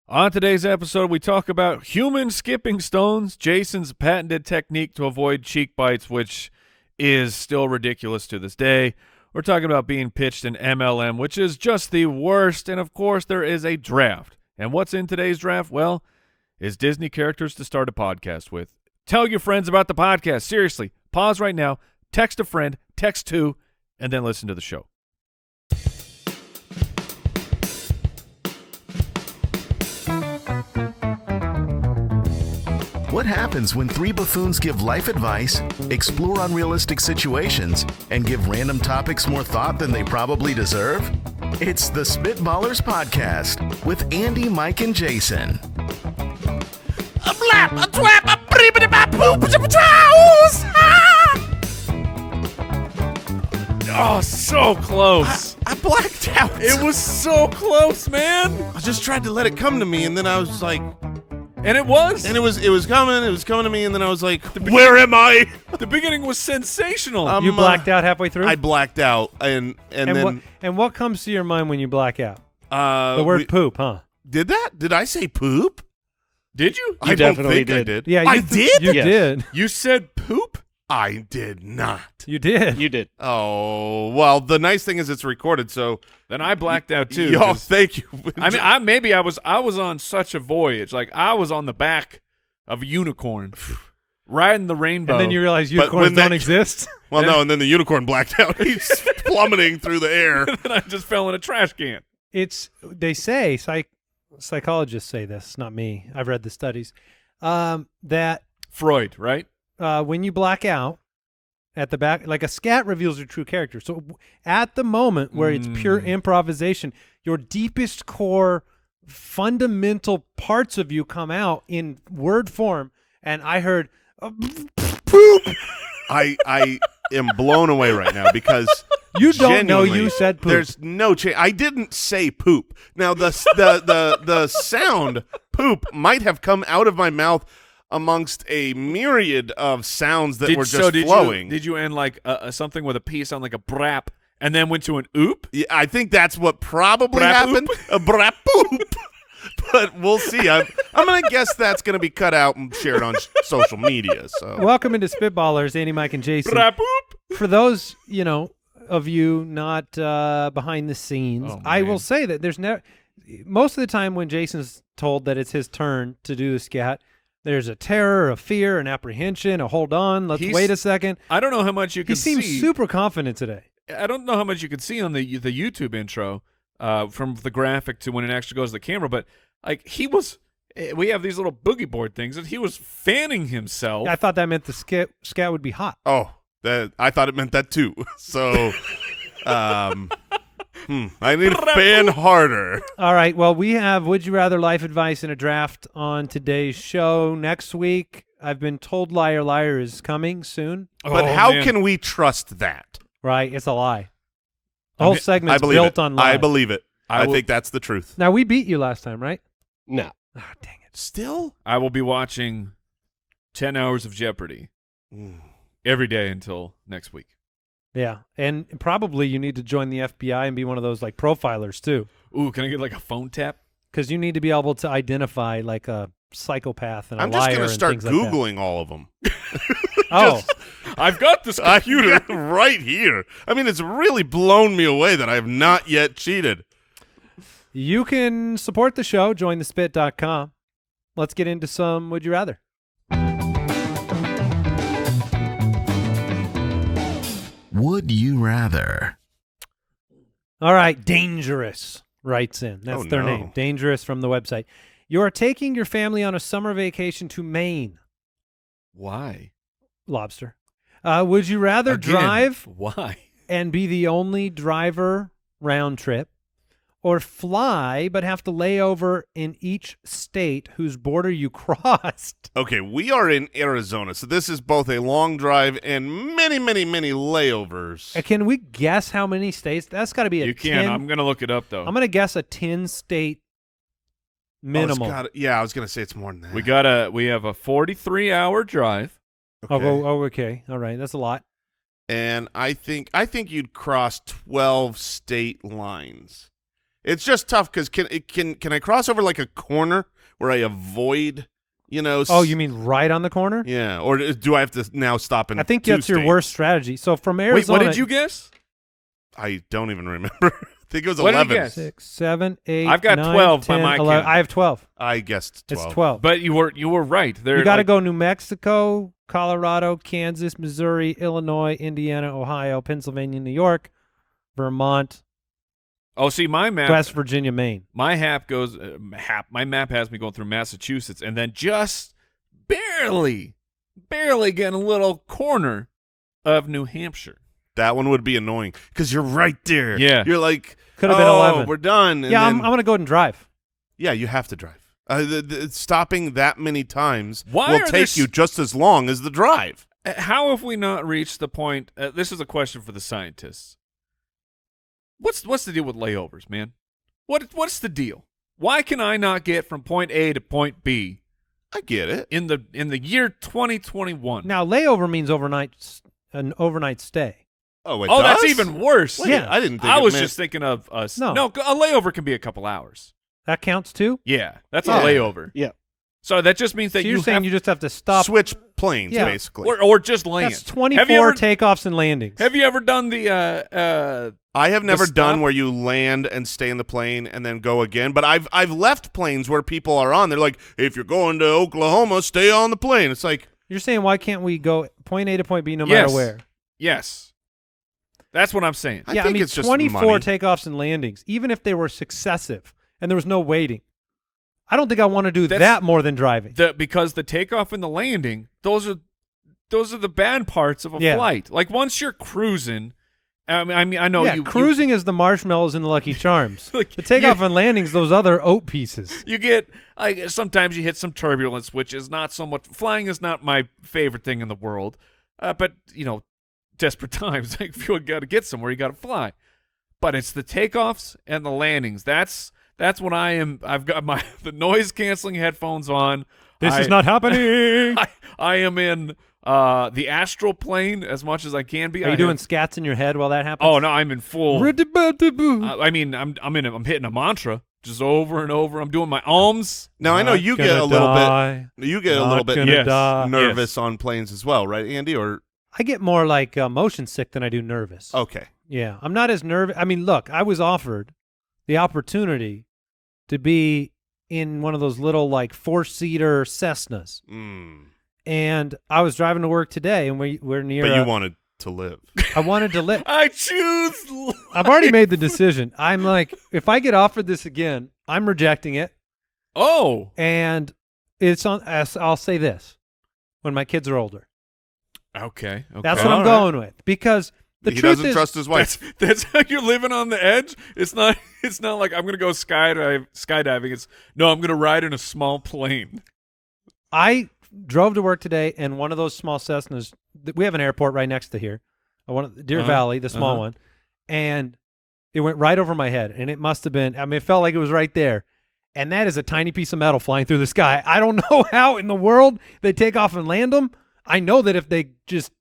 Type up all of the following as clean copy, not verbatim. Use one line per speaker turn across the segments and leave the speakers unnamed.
On today's episode, we talk about human skipping stones, Jason's patented technique to avoid cheek bites, which is still ridiculous to this day. We're talking about being pitched in MLM, which is just the worst. And, of course, there is a draft. And what's in today's draft? Well, is Disney characters to start a podcast with. Tell your friends about the podcast. Seriously, pause right now, text a friend, text two, and then listen to the show.
What happens when three buffoons give life advice, explore unrealistic situations, and give random topics more thought than they probably deserve? It's the Spitballers Podcast with Andy, Mike, and Jason.
A blap, a twap, a breebity bap poop,
Oh, so close.
I blacked out.
It was so close, man.
I just tried to let it come to me, and then I was like,
And it was.
and it was coming to me, and then I was like, where am I?
The beginning was sensational.
You blacked out halfway through?
I blacked out, and then
what comes to your mind when you black out?
the
The word poop, huh?
Did I say poop?
Did you?
I don't think I did.
Yeah,
I did.
You
Yes.
did.
You said poop?
I did not.
You did.
You did.
Oh well, the nice thing is it's recorded, so
Then I blacked out too.
Yo,
'cause-
thank you.
I mean, I was on such a voyage. Like I was on the back of a unicorn, riding the rainbow.
And then you realize
But
unicorns
when that-
don't exist.
well, no, and then the unicorn blacked out. He's plummeting through the air.
and I just fell in a trash can.
They say, psychologists say this, not me. I've read the studies, that
Freud, right?
when you black out at the back, like a scat reveals your true character. So at the moment where it's pure improvisation, your deepest core fundamental parts of you come out in word form. And I heard poop.
I am blown away right now because
You don't know
genuinely,
you said poop.
There's no chance. I didn't say poop. Now the sound poop might have come out of my mouth amongst a myriad of sounds that were just flowing.
Did you end like something with a P sound like a brap, and then went to an oop?
Yeah, I think that's what probably
Brap
happened. A brap poop. But we'll see. I'm going to guess that's going to be cut out and shared on social media. So
Welcome into Spitballers, Andy, Mike, and Jason.
Brap oop.
For those, of you not behind the scenes,
Oh,
I
man.
will say that there's never most of the time when Jason's told that it's his turn to do the scat, there's a terror, a fear, an apprehension, a hold on, let's wait a second.
I don't know how much you
He
can
seems
see.
super confident today.
I don't know how much you can see on the YouTube intro, from the graphic to when it actually goes to the camera, but like he was. We have these little boogie board things, and he was fanning himself.
I thought that meant the scat would be hot.
I thought it meant that too. So I need to fan harder.
All right, well, we have Would You Rather life advice and a draft on today's show. Next week, I've been told Liar Liar is coming soon.
But how can we trust that?
Right, it's a lie. The whole segment's
believe
built
it.
on lies.
I believe it. I
will-
think that's the truth.
Now, we beat you last time, right?
No.
Oh, dang it.
Still?
I will be watching 10 hours of Jeopardy every day until next week.
Yeah, and probably you need to join the FBI and be one of those like profilers too,
Ooh, can I get like a phone tap?
because you need to be able to identify like a psychopath and a
I'm just
liar
going to
and
start
things like that.
Googling all of them.
Oh,
I've got this computer.
Right here. I mean, it's really blown me away that I have not yet cheated.
you can support the show. Join thespit.com. Let's get into some Would You Rather.
Would you rather?
All right, Dangerous writes in. That's
Oh,
their
no.
name. Dangerous from the website. You are taking your family on a summer vacation to Maine.
Why?
Lobster. Would you rather
Again,
drive
Why?
and be the only driver round trip, or fly but have to lay over in each state whose border you crossed?
Okay, we are in Arizona, so this is both a long drive and many, many, many layovers.
Can we guess how many states? That's got to be a
You
10.
can. I'm going to look it up, though.
I'm going to guess a 10-state minimal.
I was going to say it's more than that.
We have a 43-hour drive.
Okay.
Okay. All right. That's a lot.
And I think you'd cross 12 state lines. It's just tough because can I cross over like a corner where I avoid,
Oh, you mean right on the corner?
Yeah, or do I have to now stop in
I think
two
that's your
states?
worst strategy. So from
Wait,
Arizona,
what did you guess?
I don't even remember. I think it was
What did you
11.
guess?
6, 7, 8,
I've got
9,
12 by
10,
my
11.
count.
I have 12.
I guessed 12.
It's 12.
But you were right.
You got to go New Mexico, Colorado, Kansas, Missouri, Illinois, Indiana, Ohio, Pennsylvania, New York, Vermont,
Oh, see, my map.
West Virginia, Maine.
My my map has me going through Massachusetts, and then just barely getting a little corner of New Hampshire.
That one would be annoying because you're right there.
Yeah.
You're like,
Could have been 11.
We're done. And
Yeah,
then,
I'm going to go ahead and drive.
Yeah, you have to drive. Stopping that many times
Why
will
are
take you just as long as the drive.
How have we not reached the point? This is a question for the scientists. What's the deal with layovers, man? What's the deal? Why can I not get from point A to point B?
I get it.
In the year 2021.
Now, layover means an overnight stay.
Oh, it
Oh,
does?
that's even worse.
Wait, I didn't think
I
it
was
meant-
just thinking of us.
No.
No, a layover can be a couple hours.
That counts too?
Yeah, that's
Yeah.
a layover.
Yeah.
So that just means
So
that
you're saying
have,
you just have to stop.
switch planes,
Yeah.
basically.
or just land.
That's 24
Have you ever,
takeoffs and landings.
have you ever done the
I have never done
stop?
where you land and stay in the plane and then go again, but I've left planes where people are on. They're like, if you're going to Oklahoma, stay on the plane. It's like,
You're saying why can't we go point A to point B no
Yes.
matter where?
Yes. That's what I'm saying.
I
yeah,
think
I mean
it's just
24
money.
takeoffs and landings, even if they were successive and there was no waiting. I don't think I want to do
That's-
that more than driving.
Because the takeoff and the landing, those are the bad parts of a
Yeah.
flight. Like once you're cruising, I mean I know
yeah,
you
cruising is the marshmallows and the Lucky Charms.
Like,
the takeoff
you-
and landings, those other oat pieces.
You get sometimes you hit some turbulence, which is not so much. Flying is not my favorite thing in the world, but desperate times. Like if you got to get somewhere, you got to fly. But it's the takeoffs and the landings. That's when I am. I've got the noise canceling headphones on.
This is not happening.
I am in the astral plane as much as I can be.
Are you doing scats in your head while that happens?
Oh no, I'm in full.
Riddi-ba-di-boo.
I mean, I'm hitting a mantra just over and over. I'm doing my alms.
now I know
Not
you get
gonna
a little
die.
bit, you get a
Not
little bit
gonna
Yes.
die.
nervous on planes as well, right, Andy? Or
I get more like motion sick than I do nervous.
okay,
Yeah, I'm not as nervous. I mean, look, I was offered the opportunity to be in one of those little like 4-seater Cessnas, and I was driving to work today, and we're near.
but you wanted to live.
I wanted to live.
I choose.
I've already made the decision. I'm like, if I get offered this again, I'm rejecting it,
Oh,
and it's on. I'll say this: when my kids are older,
okay.
that's what
All
I'm
right.
going with, because the
He
truth
doesn't
is,
trust his wife.
That's how you're living on the edge. It's not like I'm gonna go skydiving. It's no, I'm gonna ride in a small plane.
I drove to work today, and one of those small Cessnas. We have an airport right next to here, Deer Valley, the small one, and it went right over my head. And it must have been. I mean, it felt like it was right there. And that is a tiny piece of metal flying through the sky. I don't know how in the world they take off and land them. I know that if they just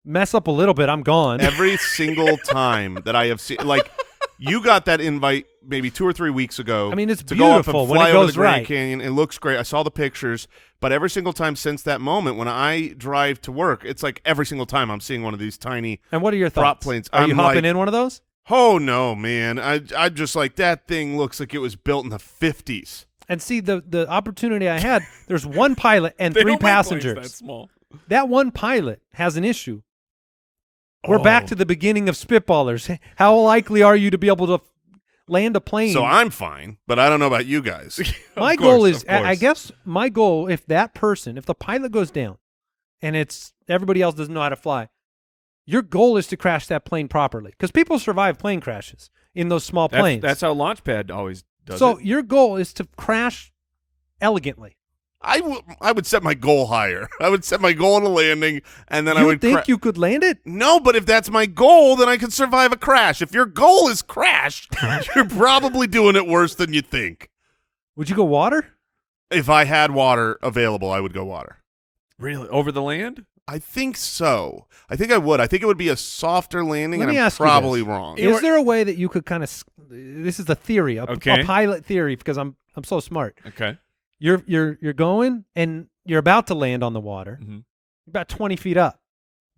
mess up a little bit, I'm gone.
Every single time that I have seen, like, you got that invite maybe 2 or 3 weeks ago.
I mean, it's
to go up and
beautiful when
fly
it
over
goes
the Grand
right.
Canyon. It looks great. I saw the pictures, but every single time since that moment, when I drive to work, it's like every single time I'm seeing one of these tiny.
And what are your
prop
thoughts?
planes.
Are you
I'm
hopping
like-
in one of those?
Oh no, man! I just like that thing. Looks like it was built in the 50s.
And see, the opportunity I had, there's one pilot and
They
3
don't make planes
passengers.
that small.
That one pilot has an issue. We're back to the beginning of Spitballers. How likely are you to be able to land a plane?
So I'm fine, but I don't know about you guys.
My
Of
goal
course,
is,
of course.
I guess my goal, if the pilot goes down and it's everybody else doesn't know how to fly, your goal is to crash that plane properly, because people survive plane crashes in those small planes.
That's how Launchpad always does
so
it.
your goal is to crash elegantly.
I would set my goal higher. I would set my goal on a landing, and then I
You
would
think you could land it?
No, but if that's my goal, then I could survive a crash. If your goal is crash, you're probably doing it worse than you think.
Would you go water?
If I had water available, I would go water.
Really over the land?
I think so. I think I would. I think it would be a softer landing,
Let
and
me
I'm
ask you
probably
this.
wrong.
Is there a way that you could kind of? This is a theory, a
Okay.
pilot theory, because I'm so smart.
Okay.
You're going and you're about to land on the water,
Mhm.
about 20 feet up.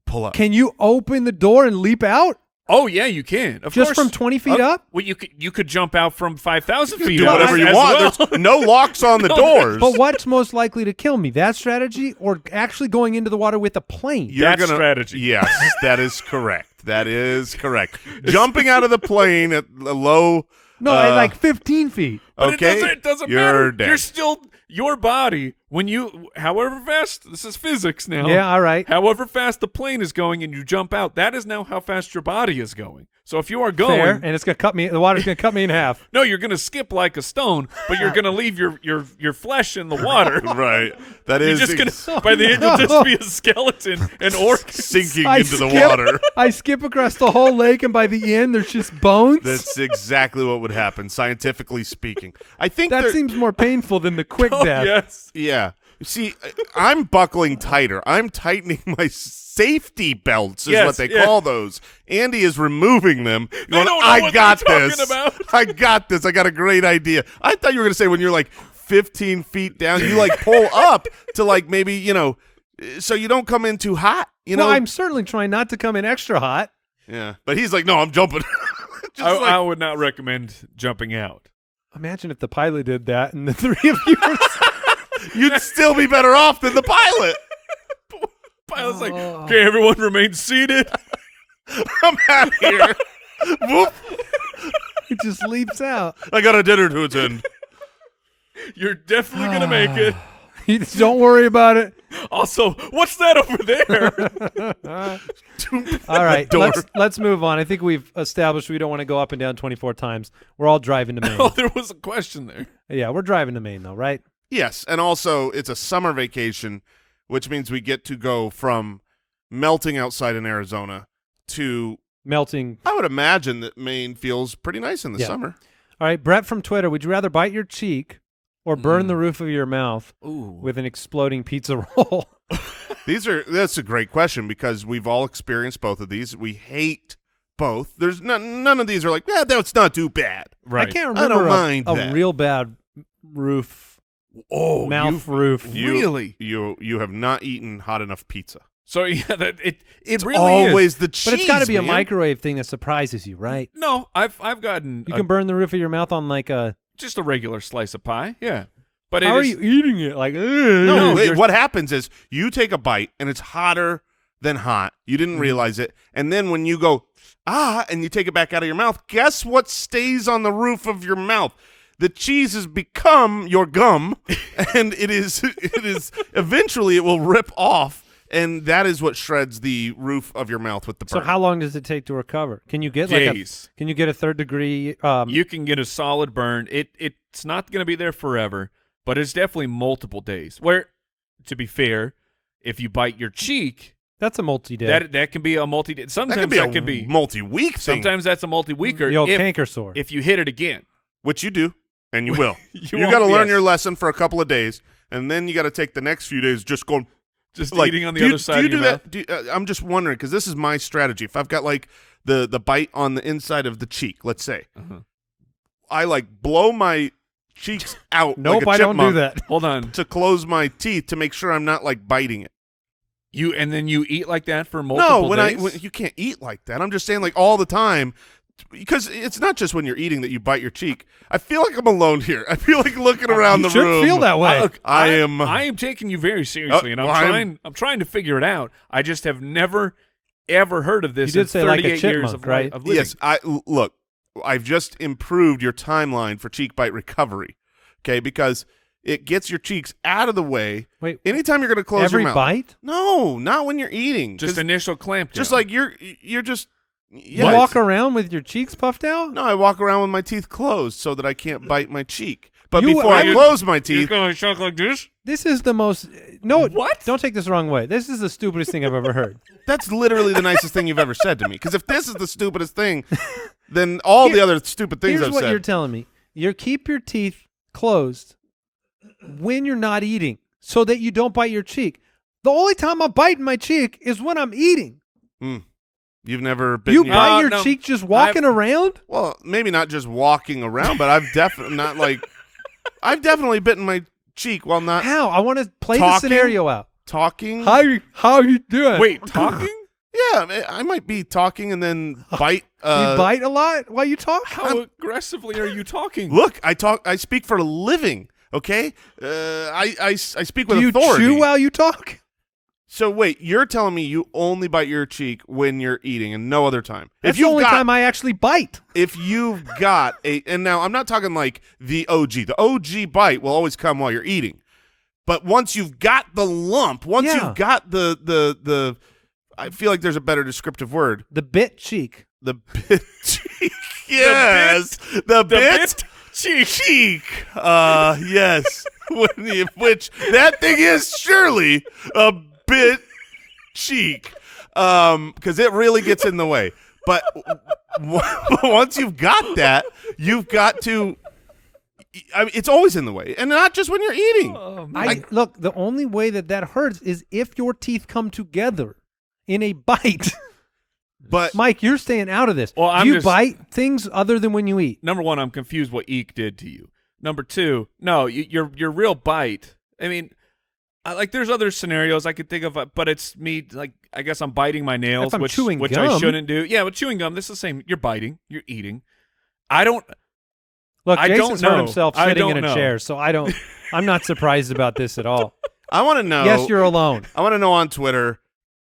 Pull up.
Can you open the door and leap out
Oh yeah, you can. Of
just
course.
from 20 feet up?
Well, you could jump out from 5,000 feet.
Do
up
whatever you
as
want.
well.
There's no locks on the doors.
But what's most likely to kill me? That strategy or actually going into the water with a plane?
That strategy.
Yes, that is correct. That is correct. Jumping out of the plane at a low.
No, at like 15 feet.
But
Okay,
it doesn't
you're
matter.
dead.
You're still your body when you, however fast. This is physics now.
Yeah, all right.
However fast the plane is going and you jump out, that is now how fast your body is going. So if you are going,
Fair, and it's gonna cut me. The water's gonna cut me in half.
no, you're going to skip like a stone, but you're going to leave your flesh in the water.
Right. That
You're
is
just gonna by the end you'll just be a skeleton and organs.
sinking
I
into the
skip-
water.
I skip across the whole lake, and by the end, there's just bones.
That's exactly what would happen, scientifically speaking. I think
that
there-
seems more painful than the quick
Oh,
death.
yes.
Yeah. See, I'm buckling tighter. I'm tightening my safety belts, is
Yes,
what they
yeah.
call those. Andy is removing them. Going,
don't know
I
what
got
they're
this.
talking about."
I got this. I got a great idea. I thought you were going to say when you're like 15 feet down, you like pull up to like maybe, so you don't come in too hot.
Well, I'm certainly trying not to come in extra hot.
Yeah. But he's like, no, I'm jumping. Just
I would not recommend jumping out.
Imagine if the pilot did that, and the three of you were.
you'd still be better off than the pilot.
Pilot's like, okay, everyone remain seated.
I'm out of here. Whoop.
He just leaps out.
I got a dinner to attend.
You're definitely going to make it.
Don't worry about it.
Also, what's that over there?
All right,
Door.
let's move on. I think we've established we don't want to go up and down 24 times. We're all driving to Maine.
Oh, there was a question there.
Yeah, we're driving to Maine, though, right?
Yes, and also it's a summer vacation, which means we get to go from melting outside in Arizona to,
Melting.
I would imagine that Maine feels pretty nice in the
Yeah.
summer.
All right, Brett from Twitter, would you rather bite your cheek or burn the roof of your mouth
Ooh.
with an exploding pizza roll?
That's a great question because we've all experienced both of these. We hate both. There's none of these are like, yeah, that's not too bad.
Right.
I can't
I don't
remember
mind
a
that.
real bad roof,
Oh,
mouth roof.
Really?
You have not eaten hot enough pizza.
So yeah, it
It's
really
always
is.
the cheese.
But it's got to be a
man.
microwave thing that surprises you, right?
No, I've gotten
You can burn the roof of your mouth on like a.
just a regular slice of pie. Yeah, but
How
it
are
is,
you eating it? Like,
No,
you're-
what happens is you take a bite and it's hotter than hot. You didn't
Mm-hmm.
realize it. And then when you go, and you take it back out of your mouth, guess what stays on the roof of your mouth? The cheese has become your gum, and it is eventually it will rip off, and that is what shreds the roof of your mouth with the
So
burn.
how long does it take to recover? Can you get
Days.
can you get a third degree?
You can get a solid burn. It's not going to be there forever, but it's definitely multiple days. Where, to be fair, if you bite your cheek,
that's a multi-day.
that can be a multi. Sometimes
that could be a multi-week thing,
Sometimes that's a multi-weeker.
the old
if,
canker sore.
if you hit it again.
which you do, and you will.
You
You got to
won't-
learn
yes.
your lesson for a couple of days, and then you got to take the next few days just going.
Just
Like,
eating on the
do you-
other side
do you
of your
do
mouth.
that? I'm just wondering because this is my strategy. If I've got like the bite on the inside of the cheek, let's say, I like blow my cheeks out.
Nope,
like a
I don't do
chipmunk
that.
Hold on.
to close my teeth to make sure I'm not like biting it.
And then you eat like that for multiple
No,
days?
when you can't eat like that. I'm just saying like all the time. Because it's not just when you're eating that you bite your cheek. I feel like I'm alone here. I feel like looking around
you
the
should
room.
feel that way.
Look,
I am-
I am taking you very seriously, and
well, I'm
I'm trying to figure it out. I just have never ever heard of this.
You did
in
say like a
38 years
chipmunk,
of
right?
Of living.
Yes, look. I've just improved your timeline for cheek bite recovery. Okay, because it gets your cheeks out of the way.
Wait,
Anytime you're going to close
every
your mouth.
bite?
No, not when you're eating.
Just
'Cause
initial clamp.
just
down.
like you're just.
You
Yeah,
walk around with your cheeks puffed out?
No, I walk around with my teeth closed so that I can't bite my cheek. But
You-
before I
I-
close my
You're
teeth,
going to talk like this.
This is the most. No,
What?
Don't take this the wrong way. This is the stupidest thing I've ever heard.
that's literally the nicest thing you've ever said to me. Because if this is the stupidest thing, then all the other stupid things
Here's
I've
what
said.
you're telling me: you keep your teeth closed when you're not eating, so that you don't bite your cheek. The only time I'm biting my cheek is when I'm eating.
You've never been.
You bite your cheek just walking around?
Well, maybe not just walking around, but I've definitely not like. I've definitely bitten my cheek while not.
How? I want to play
talking,
the scenario out.
Talking.
How you doing?
Wait, talking?
Yeah, I might be talking and then bite.
You bite a lot while you talk?
How aggressively are you talking?
Look, I speak for a living. Okay, I speak with
Do you
authority.
chew while you talk?
So wait, you're telling me you only bite your cheek when you're eating and no other time?
That's the only time I actually bite.
If you've got and now I'm not talking like the OG bite will always come while you're eating, but once you've got the lump, once you've got the, I feel like there's a better descriptive word.
The bit cheek.
The bit cheek. Yes, the bit cheek. Yes, which that thing is surely a bit cheek, because it really gets in the way. But once you've got that, you've got to. I mean, it's always in the way, and not just when you're eating.
Look, the only way that hurts is if your teeth come together in a bite.
But
Mike, you're staying out of this.
Well,
Do you bite things other than when you eat?
Number one, I'm confused what Eek did to you. Number two, no, your real bite. I mean, like there's other scenarios I could think of, but it's me. Like I guess I'm biting my nails,
If I'm
which
chewing
I
gum.
shouldn't do. Yeah, but chewing gum, this is the same. You're biting, you're eating. I don't.
Look,
I
Jason's
don't
hurt
know.
himself
I
sitting
don't
in a
know.
chair, so I'm not surprised about this at all.
I want to know.
Yes, you're alone.
I want to know on Twitter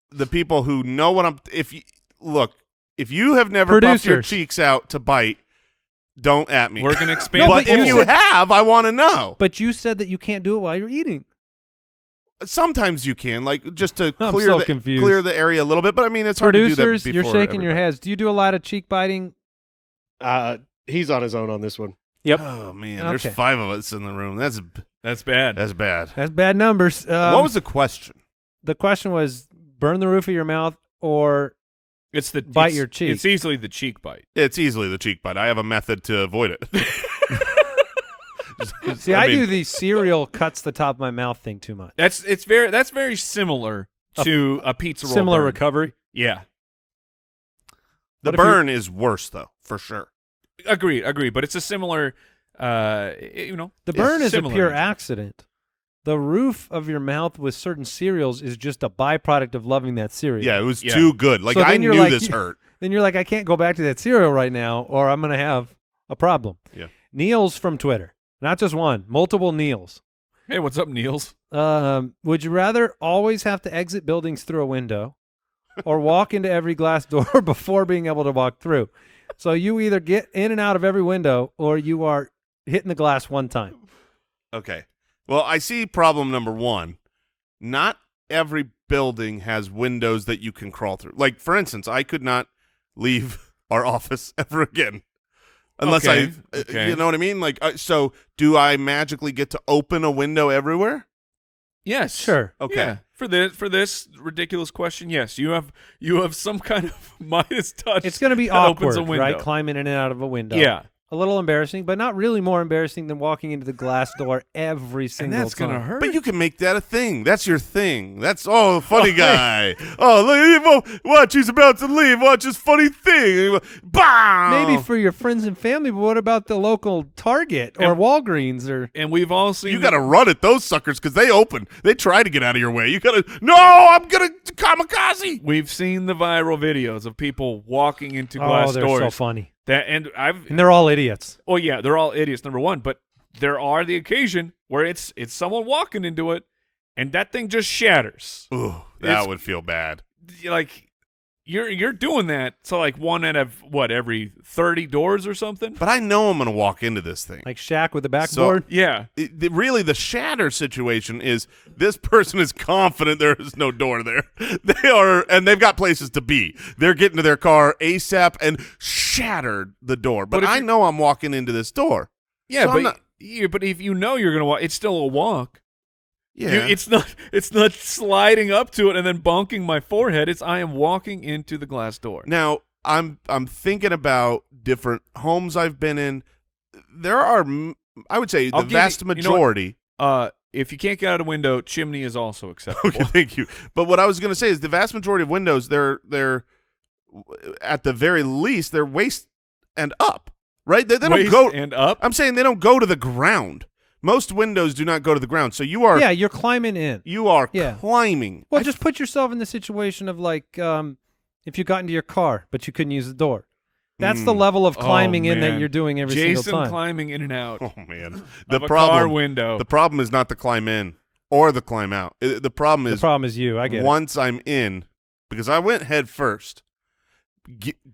the people who know what I'm. If you have never buffed your
Producers.
cheeks out to bite, don't at me.
We're gonna expand.
No,
but
but
if
you
you
said-
have, I want to know.
But you said that you can't do it while you're eating.
Sometimes you can, like just to
I'm
clear
so confused.
clear the area a little bit. But I mean, it's hard to do that
Producers,
before
you're shaking your
everybody.
heads. Do you do a lot of cheek biting?
He's on his own on this one.
Yep.
Oh man,
Okay.
there's 5 of us in the room. That's
bad.
that's bad.
That's bad numbers.
What was the question?
the question? Was burn the roof of your mouth or
It's the
bite your cheek.
It's easily the cheek bite.
It's easily the cheek bite. I have a method to avoid it.
See, I do the cereal cuts the top of my mouth thing too much.
That's very similar to a pizza roll.
Similar
burn.
recovery.
Yeah,
The
What if you-
burn is worse though, for sure.
agreed. But it's a similar.
The burn is a
similar.
pure accident. The roof of your mouth with certain cereals is just a byproduct of loving that cereal.
Yeah, it was
Yeah.
too good. Like
So
I
then you're
knew
like-
this hurt.
Then you're like, I can't go back to that cereal right now, or I'm going to have a problem.
Yeah.
Neil's from Twitter. Not just one, multiple Neils.
Hey, what's up, Niels?
Would you rather always have to exit buildings through a window or walk into every glass door before being able to walk through? So you either get in and out of every window or you are hitting the glass one time.
Okay. Well, I see problem number 1. Not every building has windows that you can crawl through. Like, for instance, I could not leave our office ever again unless
Okay.
you know what I mean? Like, so do I magically get to open a window everywhere?
Yes,
Sure.
Okay.
Yeah. For this ridiculous question, yes, you have some kind of Midas touch.
It's going to be
that opens
awkward,
a window.
right? Climbing in and out of a window.
Yeah,
A little embarrassing, but not really more embarrassing than walking into the glass door every
and
single
that's
time.
gonna hurt.
But you can make that a thing. That's your thing. That's funny guy. Oh, look, watch, he's about to leave. Watch this funny thing. Bow.
Maybe for your friends and family, but what about the local Target or
And-
Walgreens or?
and we've all seen.
You got to run at those suckers because they open. They try to get out of your way. You got to. No, I'm gonna kamikaze.
We've seen the viral videos of people walking into glass
Oh, they're
doors.
so funny,
And
they're all idiots.
Oh yeah, they're all idiots. Number one, but there are the occasion where it's someone walking into it, and that thing just shatters.
Ooh, that
It's-
would feel bad.
Like you're doing that. So like one out of every 30 doors or something.
But I know I'm gonna walk into this thing.
Like Shaq with the
So-
backboard.
Yeah,
Really, the shatter situation is this person is confident there is no door there. They are, and they've got places to be. They're getting to their car ASAP and shattered the door. But
But if
I
you-
know I'm walking into this door.
yeah,
So I'm
but
not-
but if you know you're gonna walk, it's still a walk.
Yeah,
It's not sliding up to it and then bonking my forehead. I am walking into the glass door.
Now I'm thinking about different homes I've been in. There are, I would say,
I'll
the
give you-
vast
you know what?
majority.
if you can't get out a window, chimney is also acceptable.
Okay, thank you. But what I was going to say is the vast majority of windows, they're at the very least, they're waist and up, right? They don't
Waist
go
and up?
I'm saying they don't go to the ground. Most windows do not go to the ground. So you are
Yeah, you're climbing in.
you are
Yeah.
climbing.
Well, just put yourself in the situation of like if you got into your car but you couldn't use the door. That's the level of climbing in that
man.
you're doing every
Jason
single time.
climbing in and out
Oh man.
of
The
a
problem
car window.
The problem is not the climb in or the climb out. The problem
The
is
problem is you. I get it.
once I'm in, because I went head first.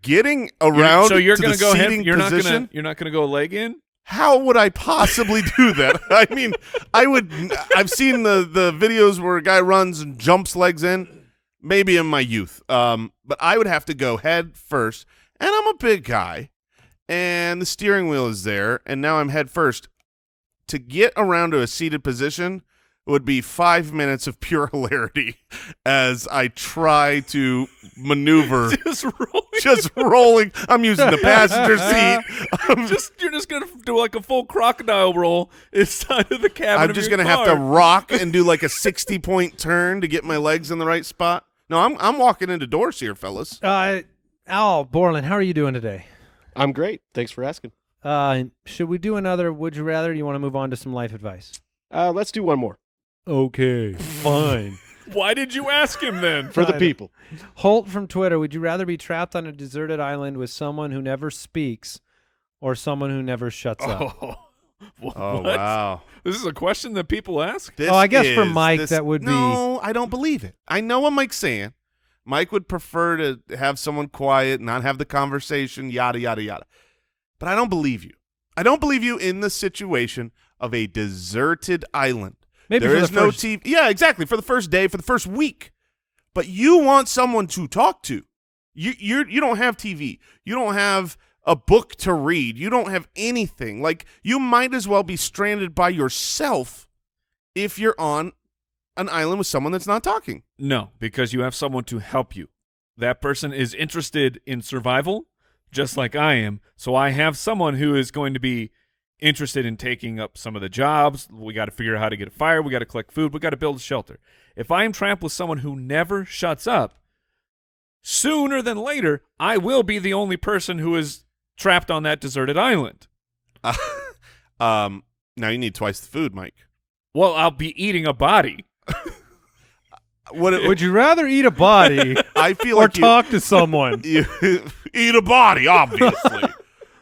Getting around
so you're
to
gonna
the
go ahead.
seating
You're
position,
not gonna go leg in.
how would I possibly do that? I mean, I've seen the videos where a guy runs and jumps legs in, maybe in my youth. But I would have to go head first, and I'm a big guy, and the steering wheel is there, and now I'm head first. To get around to a seated position would be 5 minutes of pure hilarity as I try to maneuver. Just rolling. I'm using the passenger seat.
You're just gonna do like a full crocodile roll inside of the cabin.
I'm
of
just
your
gonna have
car.
to rock and do like a 60-point turn to get my legs in the right spot. No, I'm walking into doors here, fellas.
Al Borland, how are you doing today?
I'm great. Thanks for asking.
Should we do another Would You Rather? Or you want to move on to some life advice?
Let's do one more
Okay, fine.
Why did you ask him then?
for the people.
Holt from Twitter, would you rather be trapped on a deserted island with someone who never speaks or someone who never shuts up?
Oh,
What?
wow.
This is a question that people ask.
This
I guess for
is-
Mike
this-
that would be-
No, I don't believe it. I know what Mike's saying. Mike would prefer to have someone quiet, not have the conversation, yada, yada, yada. But I don't believe you. I don't believe you in the situation of a deserted island.
Maybe
there
for
is
the
no
first-
TV. Yeah, exactly. For the first day, for the first week. But you want someone to talk to. You don't have TV. You don't have a book to read. You don't have anything. Like, you might as well be stranded by yourself if you're on an island with someone that's not talking.
No, because you have someone to help you. That person is interested in survival, just like I am. So I have someone who is going to be interested in taking up some of the jobs. We got to figure out how to get a fire. We got to collect food. We got to build a shelter. If I am trapped with someone who never shuts up, sooner than later, I will be the only person who is trapped on that deserted island.
Now you need twice the food, Mike.
Well, I'll be eating a body.
Would you rather eat a body
I feel
or
like
talk to someone?
you eat a body, obviously.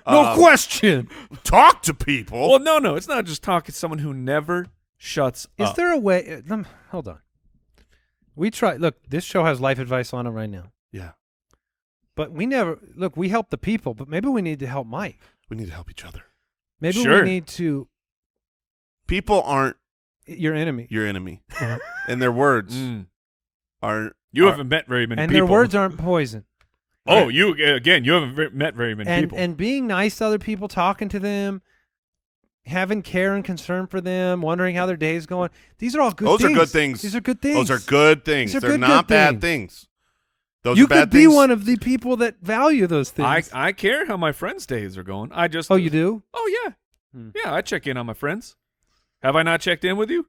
No question.
Talk to people.
Well, no. It's not just talking to someone who never shuts
Is
up.
there a way? Hold on. We try. Look, this show has life advice on it right now.
Yeah,
But we never look. We help the people, but maybe we need to help Mike.
we need to help each other.
Maybe
Sure.
we need to.
People aren't
Your enemy.
your enemy, and their words
Mm.
are.
You
are-
haven't met very many
And
people.
their words aren't poison.
Oh, you haven't met very many people.
And being nice to other people, talking to them, having care and concern for them, wondering how their day's going. These are all good
Those
things.
are good things.
These are good things.
Those are good things.
These are
They're
good,
not
good
bad things. Those
You
are bad
could be
things.
one of the people that value those things.
I care how my friends' days are going. I just
Oh, you do?
Oh yeah,
Hmm.
yeah. I check in on my friends. Have I not checked in with you?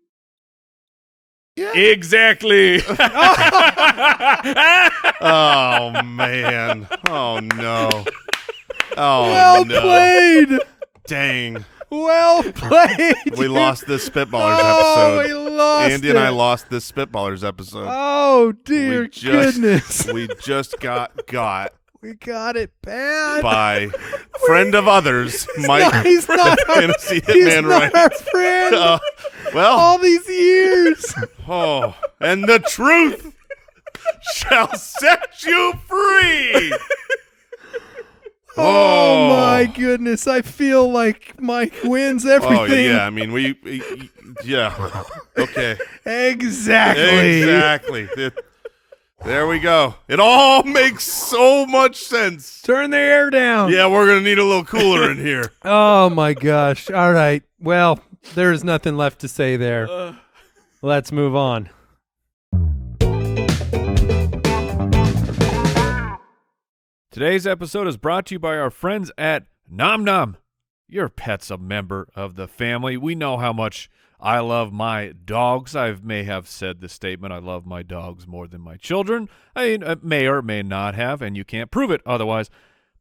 Yeah.
Exactly.
Oh man. Oh no. Oh
Well
no.
played.
Dang.
Well played.
We lost this Spitballers
Oh, we
episode.
lost
Andy and I
it.
lost this Spitballers episode.
Oh dear
We just-
goodness.
We just got
We got it bad.
by friend of others, Mike,
He's not our,
Fantasy
he's
Hitman
not
Right.
our friend.
Well,
All these years.
oh, and the truth shall set you free.
Oh my goodness. I feel like Mike wins everything.
Oh yeah, I mean yeah. Okay.
Exactly.
Exactly. There we go. It all makes so much sense.
Turn the air down.
Yeah, we're gonna need a little cooler in here.
Oh my gosh. All right. Well, there is nothing left to say there. Let's move on.
Today's episode is brought to you by our friends at Nom Nom. Your pet's a member of the family. We know how much I love my dogs. I may have said the statement, I love my dogs more than my children. I may or may not have, and you can't prove it otherwise.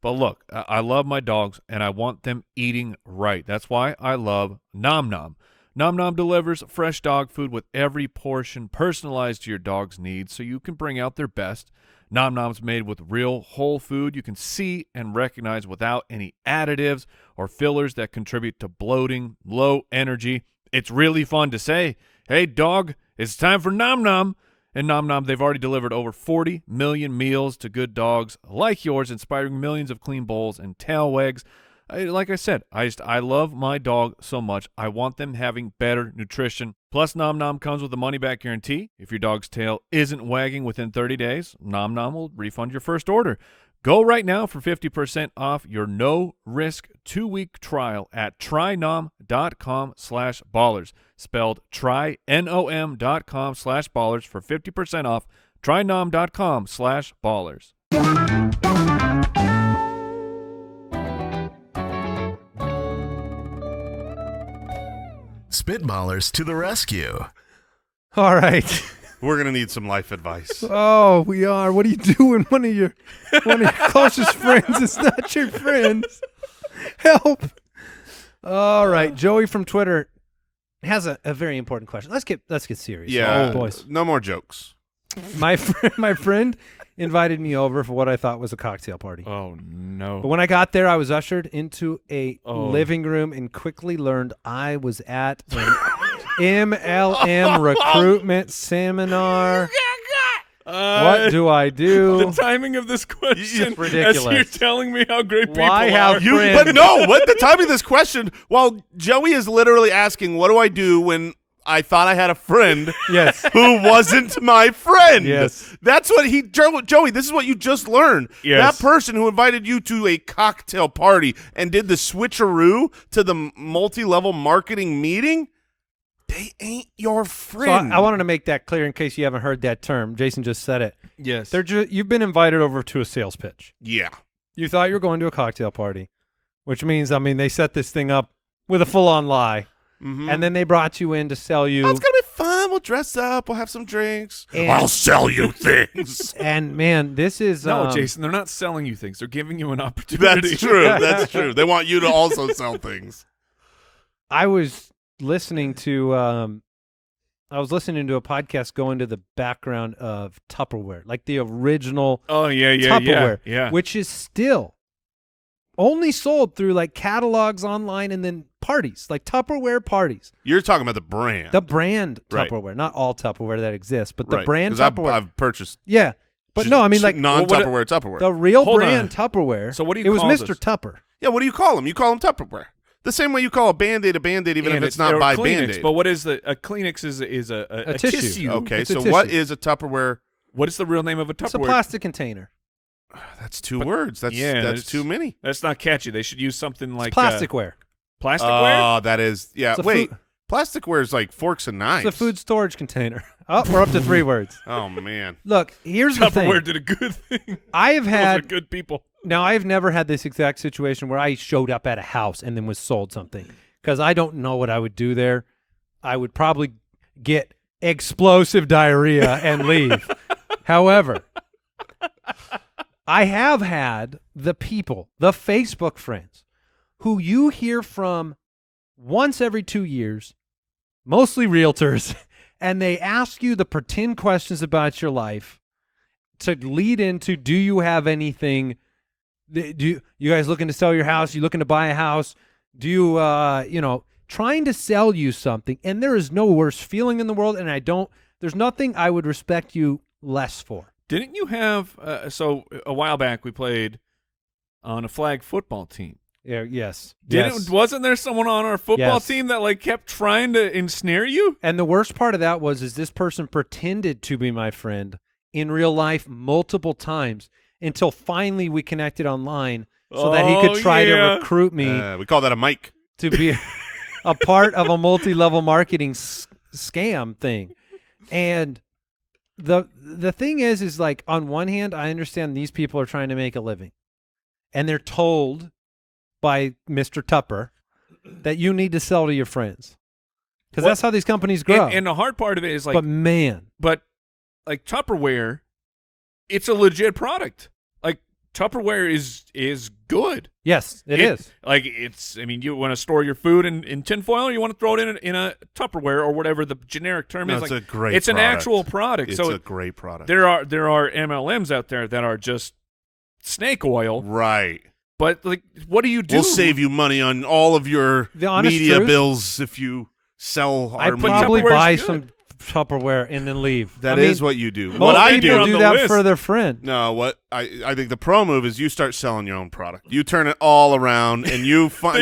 But look, I love my dogs, and I want them eating right. That's why I love Nom Nom. Nom Nom delivers fresh dog food with every portion personalized to your dog's needs so you can bring out their best. Nom Nom's made with real whole food you can see and recognize without any additives or fillers that contribute to bloating, low energy. It's really fun to say, hey, dog, it's time for Nom Nom. And Nom Nom, they've already delivered over 40 million meals to good dogs like yours, inspiring millions of clean bowls and tail wags. Like I said, I love my dog so much. I want them having better nutrition. Plus, Nom Nom comes with a money-back guarantee. If your dog's tail isn't wagging within 30 days, Nom Nom will refund your first order. Go right now for 50% off your no-risk 2-week trial at trynom.com/ballers. Spelled trynom.com/ballers for 50% off. trynom.com/ballers.
Spitballers to the rescue.
All right.
We're gonna need some life advice.
Oh, we are. What are you doing? One of your closest friends is not your friend. Help. All right. Joey from Twitter has a very important question. Let's get serious.
Yeah,
boys.
no more jokes.
My friend invited me over for what I thought was a cocktail party.
Oh, no.
But when I got there, I was ushered into a living room and quickly learned I was at an MLM recruitment seminar. What do I do?
The timing of this question,
It's ridiculous.
as you're telling me how great people
Why
are.
have friends?
But no, what the timing of this question? While Joey is literally asking, "What do I do when I thought I had a friend
Yes.
who wasn't my friend?"
Yes.
That's what Joey, this is what you just learned.
Yes.
That person who invited you to a cocktail party and did the switcheroo to the multi-level marketing meeting, they ain't your
So
friend.
I wanted to make that clear in case you haven't heard that term. Jason just said it.
Yes.
You've been invited over to a sales pitch.
Yeah.
You thought you were going to a cocktail party, which means, they set this thing up with a full-on lie.
Mm-hmm.
And then they brought you in to sell you.
Oh, it's going to be fun. We'll dress up. We'll have some drinks.
And-
I'll sell you things.
And, man, this is
No, Jason, they're not selling you things. They're giving you an opportunity.
That's true. That's true. They want you to also sell things.
I was listening to a podcast go into the background of Tupperware, like the original
Oh, yeah,
Tupperware,
yeah.
which is still only sold through like catalogs online and then parties, like Tupperware parties.
You're talking about the brand.
The brand
Right.
Tupperware, not all Tupperware that exists, but the
Right.
brand
'Cause
Tupperware.
I've purchased
Yeah, but no, like
non-Tupperware Tupperware.
the real
Hold
brand
on.
Tupperware.
So what do you
It was
call
Mr.
this?
Tupper.
Yeah, what do you call them? You call them Tupperware. The same way you call a Band-Aid even
And
if it's not
or
by
Kleenex,
Band-Aid.
But what is a Kleenex is a
tissue.
tissue.
Okay,
It's a
so what
tissue.
is a Tupperware?
What is the real name of a Tupperware?
It's a plastic container.
That's two words. That's
it's-
too many.
That's not catchy. They should use something like
It's plasticware.
plasticware.
Oh, that is. Yeah,
It's a
wait.
food-
Plasticware is like forks and knives.
It's a food storage container. Oh, we're up to 3 words.
Oh, man.
Look, here's the thing.
Tupperware did a good thing.
I have
Those are
had
good people.
now. I've never had this exact situation where I showed up at a house and then was sold something because I don't know what I would do there. I would probably get explosive diarrhea and leave. However, I have had the people, the Facebook friends, who you hear from once every 2 years, mostly realtors, and they ask you the pretend questions about your life to lead into, do you have anything? Do you guys looking to sell your house? You looking to buy a house? Do you, trying to sell you something? And there is no worse feeling in the world, and there's nothing I would respect you less for.
Didn't you have so a while back we played on a flag football team?
Yeah, yes. Yes.
Wasn't there someone on our football
Yes.
team that like kept trying to ensnare you?
And the worst part of that is this person pretended to be my friend in real life multiple times until finally we connected online so that he could try to recruit me
We call that a mic.
to be a part of a multi-level marketing scam thing. And the thing is like, on one hand, I understand these people are trying to make a living and they're told by Mr. Tupper that you need to sell to your friends. Because that's how these companies grow.
And the hard part of it is like,
but man,
but like Tupperware, it's a legit product. Like Tupperware is good.
yes, it is.
Like it's. I mean, you want to store your food in tinfoil, or you want to throw it in a Tupperware or whatever the generic term is.
It's
like,
a great.
It's
product.
an actual product.
It's
so
a great product.
there are MLMs out there that are just snake oil.
Right.
But like, what do you do?
We'll save you money on all of your
The honest
media
truth,
bills if you sell
I
our media.
probably
Tupperware's
buy
good.
some Tupperware and then leave.
That
I
is
mean,
what you do.
most
What I
people
on
do.
do
the
that
list.
for their friend.
No, what I think the pro move is you start selling your own product. You turn it all around, and you find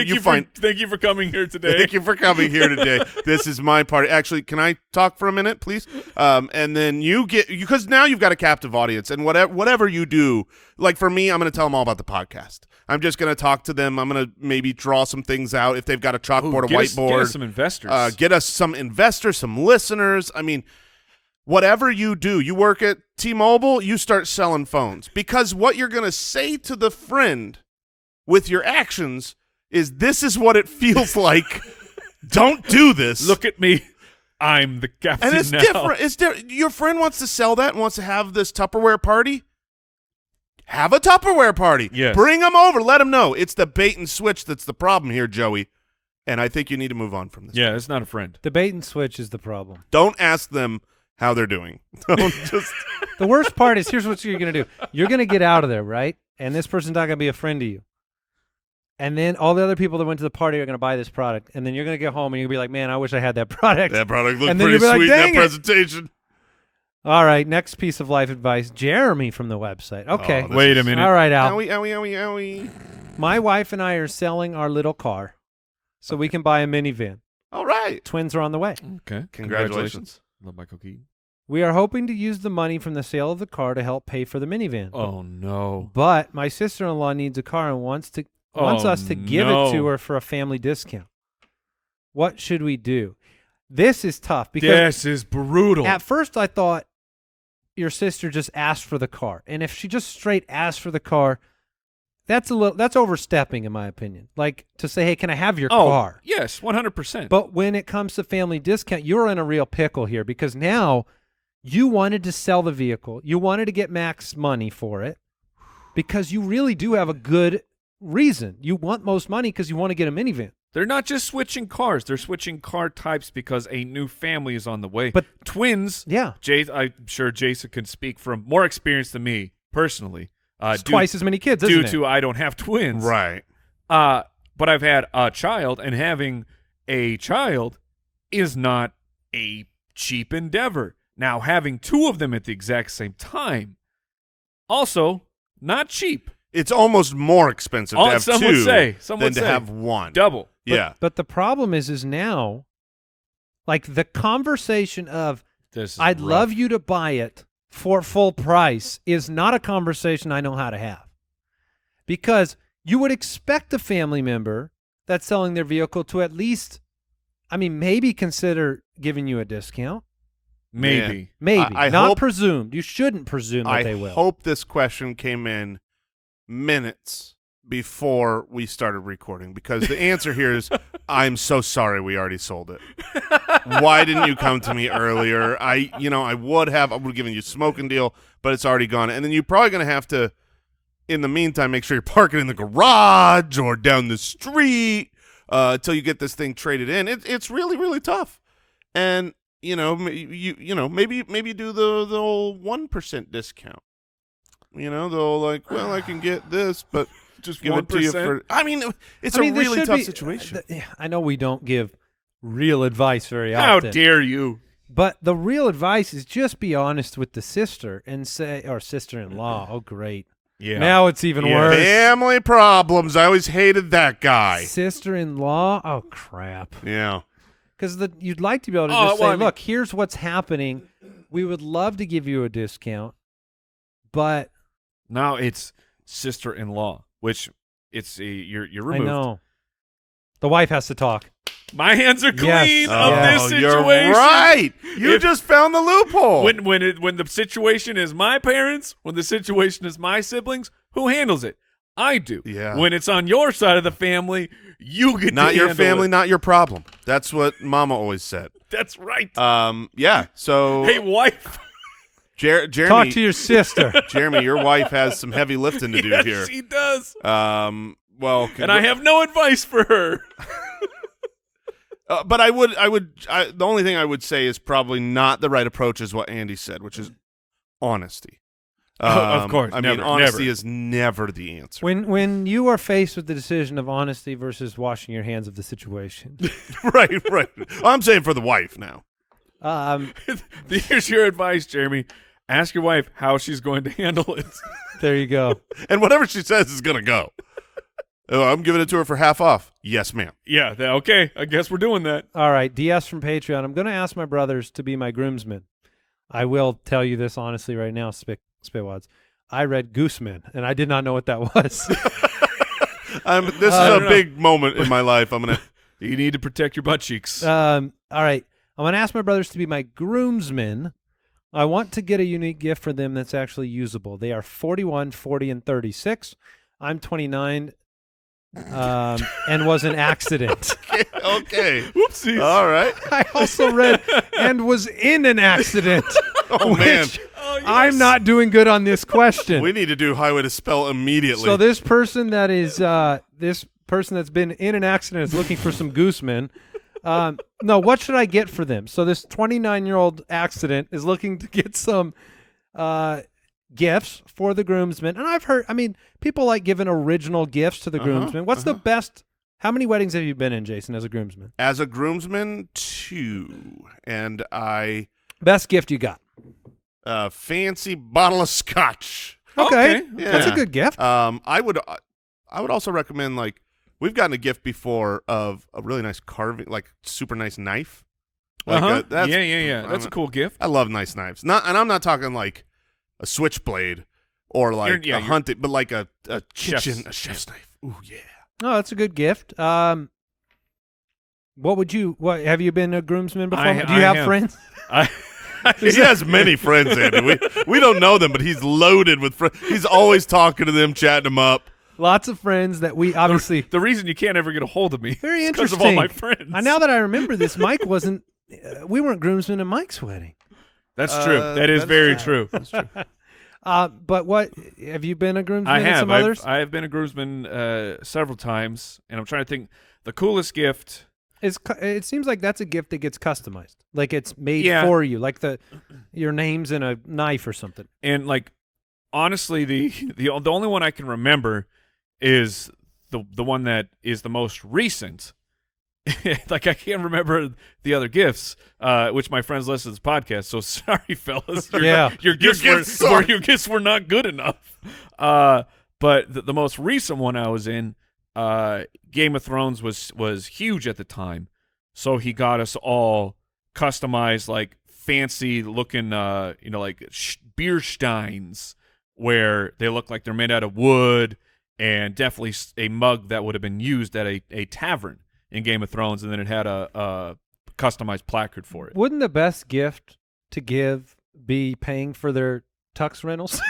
Thank you for coming here today.
Thank you for coming here today. This is my party. Actually, can I talk for a minute, please? And then you get because now you've got a captive audience, and whatever you do, like for me, I'm going to tell them all about the podcast. I'm just going to talk to them. I'm going to maybe draw some things out if they've got a chalkboard, a
Get
whiteboard.
us some investors.
Get us some investors, some listeners. I mean, whatever you do, you work at T-Mobile, you start selling phones because what you're going to say to the friend with your actions is this is what it feels like. Don't do this.
Look at me. I'm the captain
and it's
now.
different. It's your friend wants to sell that and wants to have this Tupperware party. Have a Tupperware party.
Yes.
Bring them over. Let them know. It's the bait and switch that's the problem here, Joey. And I think you need to move on from this.
Yeah, it's not a friend.
The bait and switch is the problem.
Don't ask them how they're doing. Don't just.
The worst part is here's what you're going to do. You're going to get out of there, right? And this person's not going to be a friend to you. And then all the other people that went to the party are going to buy this product. And then you're going to get home and you're going to be like, man, I wish I had that product.
That product looked
And then
pretty
you'll be like,
sweet in that
"Dang it."
presentation.
All right, next piece of life advice. Jeremy from the website. Okay.
Oh, this
Wait a
is-
minute.
All right, Al.
Owie, owie, owie, owie.
My wife and I are selling our little car so we can buy a minivan.
All right.
Twins are on the way.
Okay.
Congratulations.
Love Michael Keaton.
We are hoping to use the money from the sale of the car to help pay for the minivan.
Oh no.
But my sister-in-law needs a car and wants us to give it to her for a family discount. What should we do? This is tough because
This is brutal.
at first I thought your sister just asked for the car. And if she just straight asked for the car, that's overstepping in my opinion. Like to say, "Hey, can I have your car?"
Yes, 100%.
But when it comes to family discount, you're in a real pickle here because now you wanted to sell the vehicle. You wanted to get max money for it because you really do have a good reason. You want most money because you want to get a minivan.
They're not just switching cars. They're switching car types because a new family is on the way.
But-
twins,
Yeah.
I'm sure Jason can speak from more experience than me personally.
It's twice as many kids, isn't
due
it?
to I don't have twins.
Right.
But I've had a child, and having a child is not a cheap endeavor. Now, having two of them at the exact same time, also not cheap.
It's almost more expensive to have
Some
two
would say.
than to have one.
Double.
Yeah.
But the problem is now, like the conversation of,
This is
I'd
rough.
love you to buy it for full price is not a conversation I know how to have. Because you would expect a family member that's selling their vehicle to at least, I mean, maybe consider giving you a discount.
Maybe.
Maybe.
I
Not
hope-
presumed. You shouldn't presume that they will.
I hope this question came in minutes before we started recording because the answer here is I'm so sorry we already sold it. Why didn't you come to me earlier? I would have given you a smoking deal, but it's already gone. And then you're probably going to have to, in the meantime, make sure you're parking in the garage or down the street until you get this thing traded in. It's really, really tough. And maybe do the old 1% discount. They'll like, well, I can get this, but
Just
give it to you
1%.
for. I mean, it's
I mean,
a
this
really
should
tough
be-
situation.
I know we don't give real advice very
How
often.
dare you?
But the real advice is just be honest with the sister and say, or sister-in-law. Oh, great.
Yeah.
Now it's even
Yeah.
worse.
Family problems. I always hated that guy.
Sister-in-law? Oh, crap.
Yeah.
Because you'd like to be able to
Oh,
just
well,
say,
I mean-
look, here's what's happening. We would love to give you a discount, but
Now it's sister-in-law, which you're
I
removed.
know. The wife has to talk.
My hands are clean
Yes.
of this
Oh,
situation.
you're right. You
If-
just found the loophole.
When the situation is my parents, when the situation is my siblings, who handles it? I do.
Yeah.
When it's on your side of the family, you get
Not
to
your
handle
family,
it.
not your problem. That's what Mama always said.
That's right.
Yeah. So,
Hey, wife.
Jeremy,
Talk to your sister.
Jeremy, your wife has some heavy lifting to do
Yes,
here.
she does.
Well,
And I have no advice for her.
but the only thing I would say is probably not the right approach is what Andy said, which is honesty.
Of course,
I
never,
mean, honesty
never.
is never the answer.
When you are faced with the decision of honesty versus washing your hands of the situation,
right. I'm saying for the wife now.
Here's your advice, Jeremy. Ask your wife how she's going to handle it.
there you go.
And whatever she says is going to go. Oh, I'm giving it to her for half off. Yes, ma'am.
Yeah, okay. I guess we're doing that.
All right, DS from Patreon. I'm going to ask my brothers to be my groomsmen. I will tell you this honestly right now, Spitwads. I read Gooseman, and I did not know what that was.
This is a big moment in my life.
You need to protect your butt cheeks.
All right, I'm going to ask my brothers to be my groomsmen. I want to get a unique gift for them that's actually usable. They are 41, 40, and 36. I'm 29 and was an accident.
Okay.
Whoopsies.
All right.
I also read and was in an accident.
Oh, man.
Oh, yes.
I'm not doing good on this question.
We need to do Highway to Spell immediately.
So this person that is this person that's been in an accident is looking for some goosemen. No, what should I get for them? So this 29-year-old accident is looking to get some gifts for the groomsmen. And I've heard, people like giving original gifts to the groomsmen. What's the best? How many weddings have you been in, Jason, as a groomsman?
As a groomsman, 2. And
Best gift you got?
fancy bottle of scotch.
Okay.
Yeah.
That's a good gift.
I would also recommend, like, we've gotten a gift before of a really nice carving, like super nice knife. Like that's,
Yeah. That's a cool gift.
I love nice knives. And I'm not talking like a switchblade or like a hunting, but like a chef's knife. Ooh, yeah.
Oh, that's a good gift. What have you been a groomsman before? Do you have friends?
He has many friends, Andy. We don't know them, but he's loaded with friends. He's always talking to them, chatting them up.
Lots of friends that we obviously.
The reason you can't ever get a hold of me
Very
is because
interesting.
of all my friends.
Now that I remember this, Mike wasn't. We weren't groomsmen at Mike's wedding.
That's true. That is very true.
That's true.
But what have you been a groomsman?
I
at
have.
some others?
I have been a groomsman several times, and I'm trying to think. The coolest gift.
It seems like that's a gift that gets customized, like it's made
Yeah.
for you, like your name's in a knife or something.
And like, honestly, the only one I can remember is the one that is the most recent. Like, I can't remember the other gifts, which my friends listen to this podcast. So sorry, fellas. Your gifts were not good enough. But the most recent one I was in, Game of Thrones was huge at the time, so he got us all customized, like, fancy looking, like beer steins where they look like they're made out of wood, and definitely a mug that would have been used at a tavern in Game of Thrones, and then it had a customized placard for it.
Wouldn't the best gift to give be paying for their tux rentals?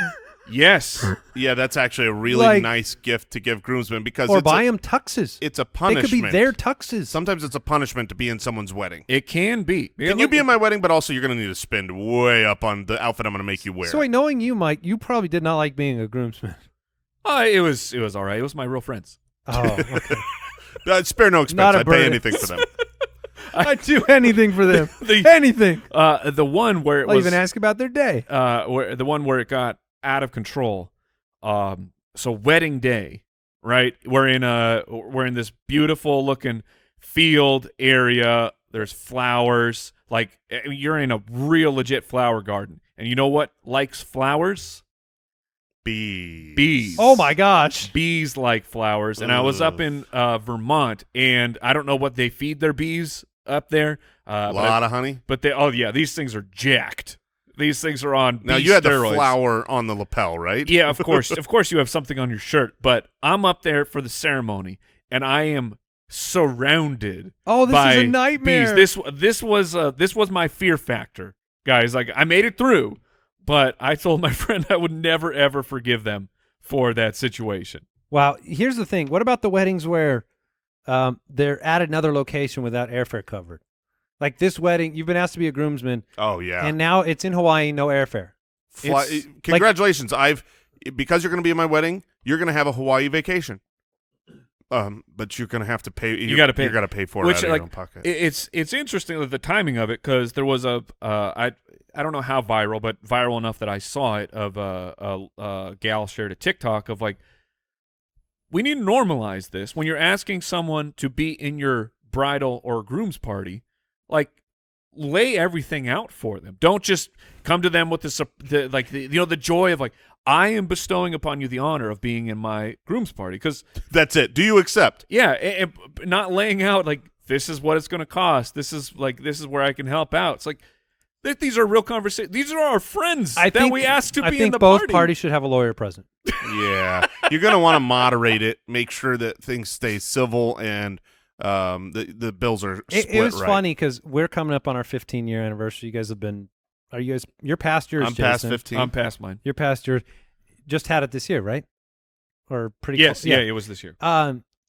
Yes.
Yeah, that's actually a really nice gift to give groomsmen because
or buy them tuxes.
It's a
They
punishment.
could be their tuxes.
Sometimes it's a punishment to be in someone's wedding.
It can be.
Can you be in my wedding, but also you're going to need to spend way up on the outfit I'm going to make you wear.
So, knowing you, Mike, you probably did not like being a groomsman.
It was all right. It was my real friends.
Oh, okay.
Spare no expense.
Not a
I'd pay
burden.
anything for them.
I'd do anything for them. Anything.
The one where it
I'll
was
even ask about their day.
where it got out of control. So wedding day, right? We're in this beautiful looking field area. There's flowers. Like, you're in a real legit flower garden. And you know what likes flowers? Bees.
Oh my gosh.
Bees like flowers. And I was up in Vermont, and I don't know what they feed their bees up there.
A lot of honey.
But these things are jacked. These things are on
Now,
bee
you had
steroids.
the flower on the lapel, right?
Yeah, of course. Of course you have something on your shirt. But I'm up there for the ceremony, and I am surrounded
Oh, this
by
is a nightmare.
bees. This was my fear factor, guys. Like, I made it through, but I told my friend I would never, ever forgive them for that situation.
Wow. Here's the thing. What about the weddings where they're at another location without airfare covered? Like this wedding, you've been asked to be a groomsman,
Oh yeah.
and now it's in Hawaii, no airfare.
Congratulations! Because you're going to be at my wedding, you're going to have a Hawaii vacation. But you're going to have to pay.
You got to pay.
You got to pay for it
Which,
out of your own pocket.
It's interesting the timing of it, because there was I don't know how viral, but viral enough that I saw it, of a gal shared a TikTok of like, we need to normalize this when you're asking someone to be in your bridal or groom's party. Like, lay everything out for them. Don't just come to them with the joy of like, I am bestowing upon you the honor of being in my groom's party. Because
that's it. Do you accept?
Yeah, and not laying out like, this is what it's going to cost. This is where I can help out. It's like, these are real conversations. These are our friends we asked to be in the party.
I think both parties should have a lawyer present.
Yeah, you're going to want to moderate it. Make sure that things stay civil and the bills are split.
It was funny because we're coming up on our 15-year anniversary. You guys have been. You're past yours,
I'm
Jason.
past 15.
I'm past mine.
You're past yours. Just had it this year, right? Or pretty
Yes,
close.
yeah, it was this year.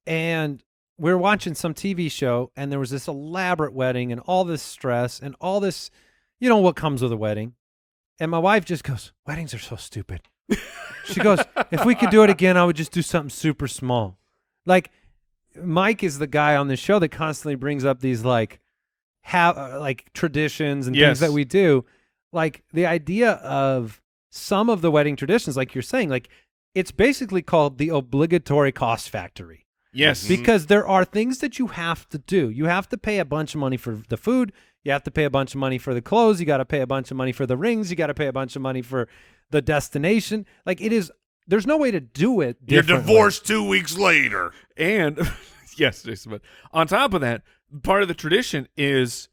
And we were watching some TV show, and there was this elaborate wedding and all this stress and all this, what comes with a wedding. And my wife just goes, weddings are so stupid. She goes, if we could do it again, I would just do something super small. Like, Mike is the guy on this show that constantly brings up these like traditions and things that we do. Like the idea of some of the wedding traditions, like you're saying, like it's basically called the obligatory cost factory.
Yes.
Because there are things that you have to do. You have to pay a bunch of money for the food. You have to pay a bunch of money for the clothes. You got to pay a bunch of money for the rings. You got to pay a bunch of money for the destination. Like there's no way to do it
You're
differently.
divorced 2 weeks later.
And yes, Jason, but on top of that, part of the tradition is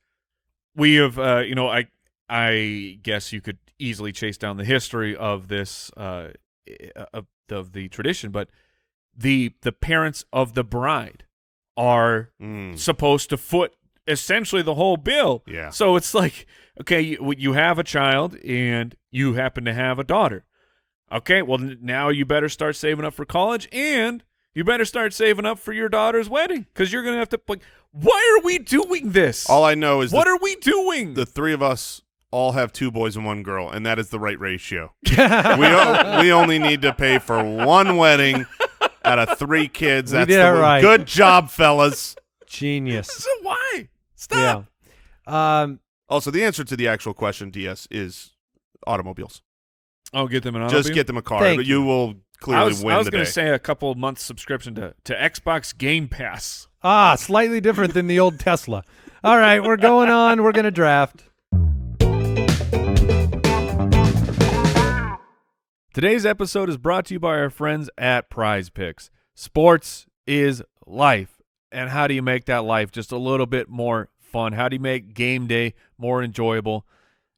we have, I guess you could easily chase down the history of this, of the tradition, but the parents of the bride are supposed to foot essentially the whole bill.
Yeah.
So it's like, okay, you have a child and you happen to have a daughter. Okay, well, now you better start saving up for college, and you better start saving up for your daughter's wedding, because you're going to have to, like, why are we doing this?
All I know is
what are we doing?
The three of us all have 2 boys and 1 girl, and that is the right ratio. we only need to pay for 1 wedding out of 3 kids. That's
did it right.
Good job, fellas.
Genius.
So why? Stop.
Yeah.
Also, the answer to the actual question, DS, is automobiles.
I'll get them an automobile.
Just get them a car,
Thank
but you will clearly win the day.
I was going to say a couple of months subscription to Xbox Game Pass.
Slightly different than the old Tesla. All right, we're going on. We're going to draft.
Today's episode is brought to you by our friends at Prize Picks. Sports is life. And how do you make that life just a little bit more fun? How do you make game day more enjoyable?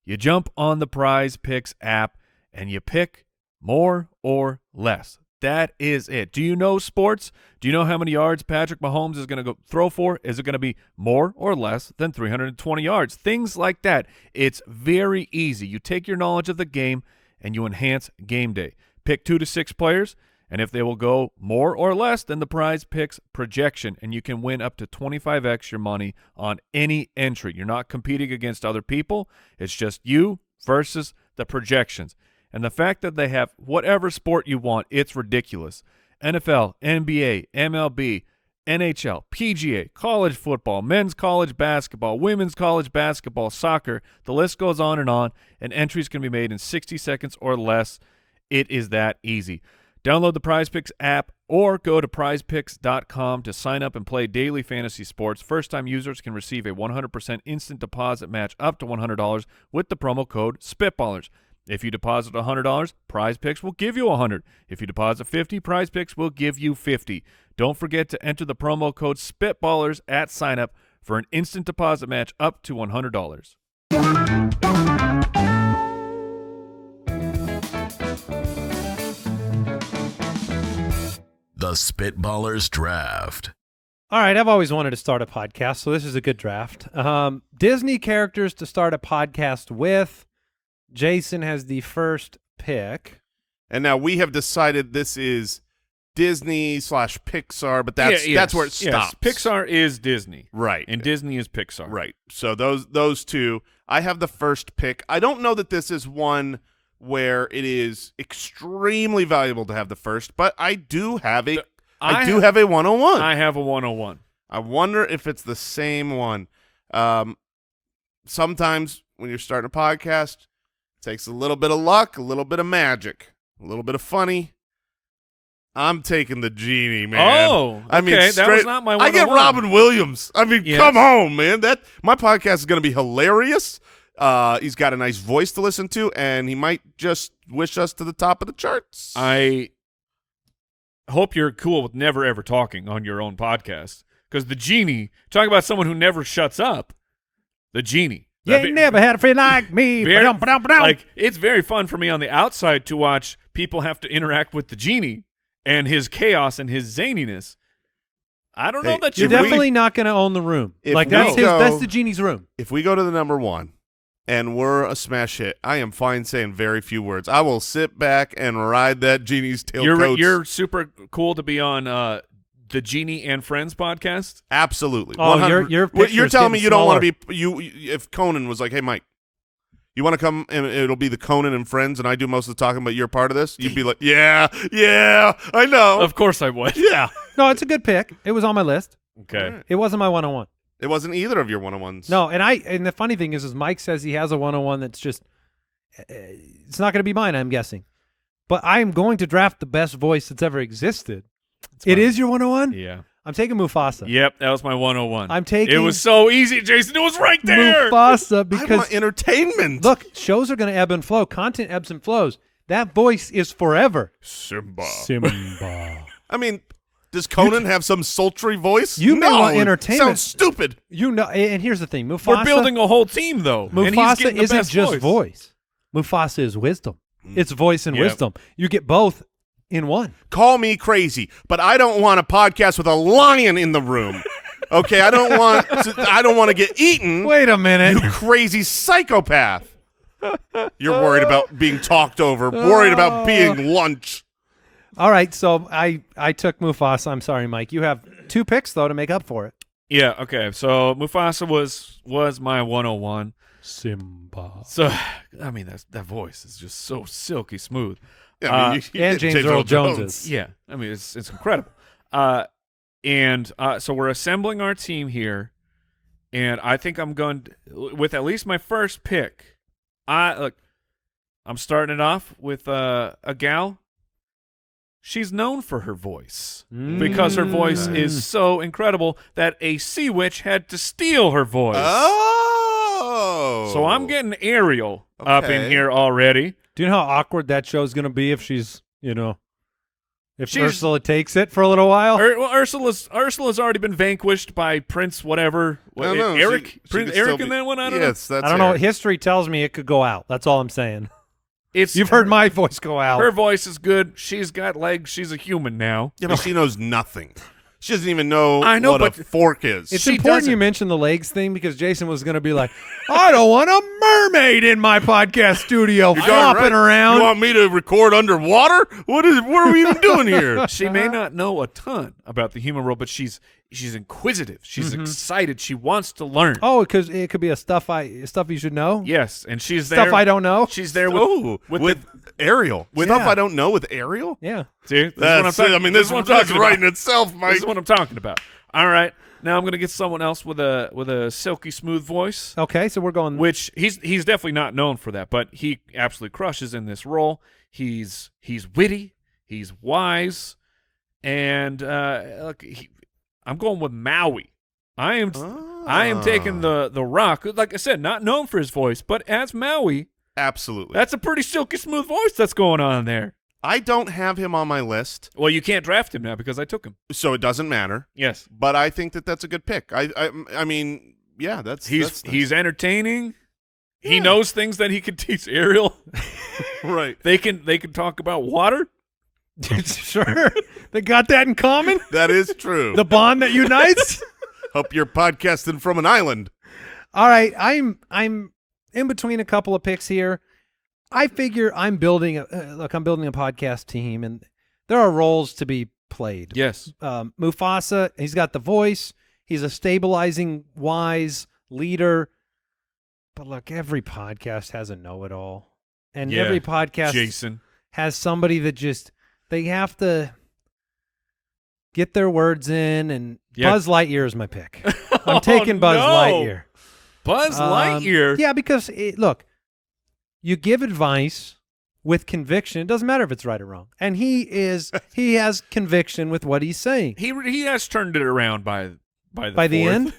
You jump on the Prize Picks app and you pick more or less. That is it. Do you know sports? Do you know how many yards Patrick Mahomes is going to go throw for? Is it going to be more or less than 320 yards? Things like that. It's very easy. You take your knowledge of the game and you enhance game day. Pick 2 to 6 players, and if they will go more or less than the Prize Picks projection, and you can win up to 25x your money on any entry. You're not competing against other people. It's just you versus the projections. And the fact that they have whatever sport you want, it's ridiculous. NFL, NBA, MLB, NHL, PGA, college football, men's college basketball, women's college basketball, soccer, the list goes on, and entries can be made in 60 seconds or less. It is that easy. Download the PrizePicks app or go to prizepicks.com to sign up and play daily fantasy sports. First-time users can receive a 100% instant deposit match up to $100 with the promo code SPITBALLERS. If you deposit $100, PrizePicks will give you $100. If you deposit $50, PrizePicks will give you $50. Don't forget to enter the promo code SPITBALLERS at sign-up for an instant deposit match up to $100.
The Spitballers Draft.
All right, I've always wanted to start a podcast, so this is a good draft. Disney characters to start a podcast with. Jason has the first pick.
And now we have decided this is Disney / Pixar, but that's where it stops.
Yes. Pixar is Disney.
Right.
And Disney is Pixar.
Right. So those two. I have the first pick. I don't know that this is one where it is extremely valuable to have the first, but I do have a have a 101.
I have a 101.
I wonder if it's the same one. Sometimes when you're starting a podcast, it takes a little bit of luck, a little bit of magic, a little bit of funny. I'm taking the genie, man.
Oh, okay.
I mean,
that was not my 101.
I get Robin Williams. I mean,
Yes.
come on, man. My podcast is going to be hilarious. He's got a nice voice to listen to, and he might just wish us to the top of the charts.
I hope you're cool with never ever talking on your own podcast, because the genie, talk about someone who never shuts up, the genie.
You ain't never had a friend like me.
Very-
Ba-dum, ba-dum, ba-dum.
Like, it's very fun for me on the outside to watch people have to interact with the genie and his chaos and his zaniness. I don't know
Hey,
that
You're
you
definitely not going to own the room.
If
Like
we
that's
go-
that's the genie's room.
If we go to the number one and we're a smash hit, I am fine saying very few words. I will sit back and ride that genie's tailcoats.
You're super cool to be on the Genie and Friends podcast.
Absolutely.
Oh,
100
your
Well, you're
picture's
telling me
getting
you don't want to
smaller.
be if Conan was like, "Hey, Mike, you want to come and it'll be the Conan and Friends and I do most of the talking, but you're part of this?" You'd be like, "Yeah, I know."
Of course I would.
Yeah.
No, it's a good pick. It was on my list.
Okay.
All right.
It wasn't my 101.
It wasn't either of your 101s.
No, and the funny thing is Mike says he has a 101 that's just it's not going to be mine, I'm guessing. But I am going to draft the best voice that's ever existed. It is your 101?
Yeah.
I'm taking Mufasa.
Yep, that was my 101.
I'm taking
It was so easy, Jason. It was right there.
Mufasa
I
because
want entertainment.
look, shows are going to ebb and flow. Content ebbs and flows. That voice is forever.
Simba.
Simba.
I mean, does Conan have some sultry voice?
You may
no,
want
it
entertainment.
Sounds stupid.
You know, and here's the thing. Mufasa,
We're building a whole team, though. and he's
Mufasa
getting the
isn't
best
just voice. Mufasa is wisdom. It's voice and
Yep.
wisdom. You get both in one.
Call me crazy, but I don't want a podcast with a lion in the room. Okay, I don't want to get eaten.
Wait a minute.
You crazy psychopath. You're worried about being talked over, worried about being lunch.
All right, so I took Mufasa. I'm sorry, Mike. You have 2 picks though to make up for it.
Yeah, okay. So Mufasa was my 101.
Simba.
So, I mean, that voice is just so silky smooth.
Yeah, I mean, you
and
get
James Earl Jones's.
Yeah, I mean, it's incredible. And so we're assembling our team here, and I think I'm going with at least my first pick. I'm starting it off with a gal. She's known for her voice because her voice is so incredible that a sea witch had to steal her voice.
Oh.
So I'm getting Ariel up in
Okay.
here already.
Do you know how awkward that show's going to be if she's, if
She's-
Ursula takes it for a little while?
Ursula's already been vanquished by Prince whatever.
No, no,
Eric?
she
Prince
could still
Eric
be-
in that one? I don't know.
Yes, that's
I don't know.
Eric.
History tells me it could go out. That's all I'm saying.
It's
You've heard my voice go out.
her voice is good. She's got legs. She's a human now.
Yeah, but she knows nothing. She doesn't even know,
I know,
what
but
a fork is.
It's
she
important
doesn't.
you mention the legs thing because Jason was going to be like, I don't want a mermaid in my podcast studio
You're darn
flopping
right.
around.
You want me to record underwater? What are we even doing here?
She may not know a ton about the human world, but she's inquisitive. She's excited. She wants to learn.
Oh, because it could be a stuff you should know.
Yes, and she's there.
Stuff I don't know.
She's there with
Oh, with Ariel.
with-
Stuff
yeah.
I don't know with Ariel?
Yeah.
See, this is what
That's
I'm talking-
I mean,
this
this
is what I'm
that's
talking
right
about.
in itself, Mike.
This is what I'm talking about. All right, now I'm going to get someone else with a silky smooth voice.
Okay, so we're going.
Which he's definitely not known for that, but he absolutely crushes in this role. He's witty, he's wise, and I'm going with Maui. I am taking the Rock. Like I said, not known for his voice, but as Maui,
Absolutely.
that's a pretty silky smooth voice that's going on there.
I don't have him on my list,
Well, you can't draft him now because I took him.
so it doesn't matter.
Yes,
But I think that's a good pick. I mean, yeah, that's
he's entertaining. He
Yeah.
knows things that he could teach Ariel.
right.
They can talk about water.
Sure. They got that in common?
That is true.
The bond that unites?
Hope you're podcasting from an island.
All right, I'm in between a couple of picks here. I figure I'm building a podcast team, and there are roles to be played.
Yes.
Mufasa, he's got the voice. He's a stabilizing, wise leader. But look, every podcast has a know-it-all. And
Yeah,
every podcast
Jason.
has somebody that just, they have to get their words in, and
Yeah.
Buzz Lightyear is my pick. I'm taking Buzz
no.
Lightyear.
Buzz Lightyear.
Yeah, because, look, you give advice with conviction. It doesn't matter if it's right or wrong. And he has conviction with what he's saying.
He has turned it around by the
By the
fourth.
end?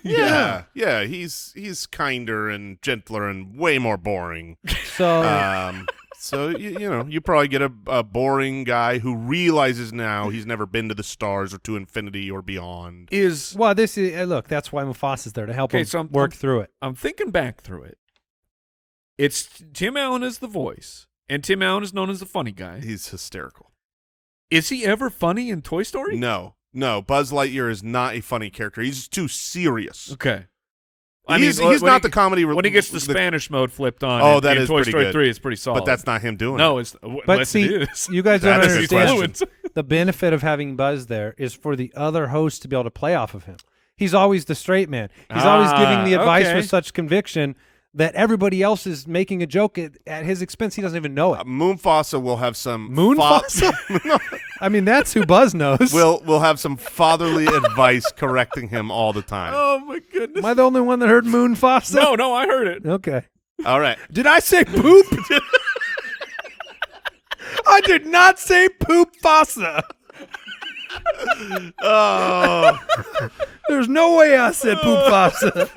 Yeah. He's kinder and gentler and way more boring.
So
So you probably get a boring guy who realizes now he's never been to the stars or to infinity or beyond.
well, this is look. That's why Mufasa's there to help
Okay,
him
so
work through it.
I'm thinking back through it. It's Tim Allen as the voice, and Tim Allen is known as the funny guy.
He's hysterical.
Is he ever funny in Toy Story?
No. Buzz Lightyear is not a funny character. He's too serious.
Okay.
He's
when
not
he-
the comedy.
When he gets the Spanish mode flipped on,
Oh,
in,
that
in
is
Toy
pretty
Story
good.
3, it's pretty solid.
But that's not him doing
no,
it.
it's
But
unless
see,
it is.
you guys don't
That is a good
understand.
question.
The benefit of having Buzz there is for the other hosts to be able to play off of him. He's always the straight man. He's always giving the advice
okay.
with such conviction that everybody else is making a joke at his expense. He doesn't even know it.
Moonfasa will have some
Moonfasa?
No,
I mean, that's who Buzz knows.
we'll have some fatherly advice correcting him all the time.
Oh my goodness!
Am I the only one that heard Moonfasa?
No, I heard it.
Okay.
All right.
Did I say poop? I did not say poop Fasa.
Oh.
There's no way I said poop Fasa.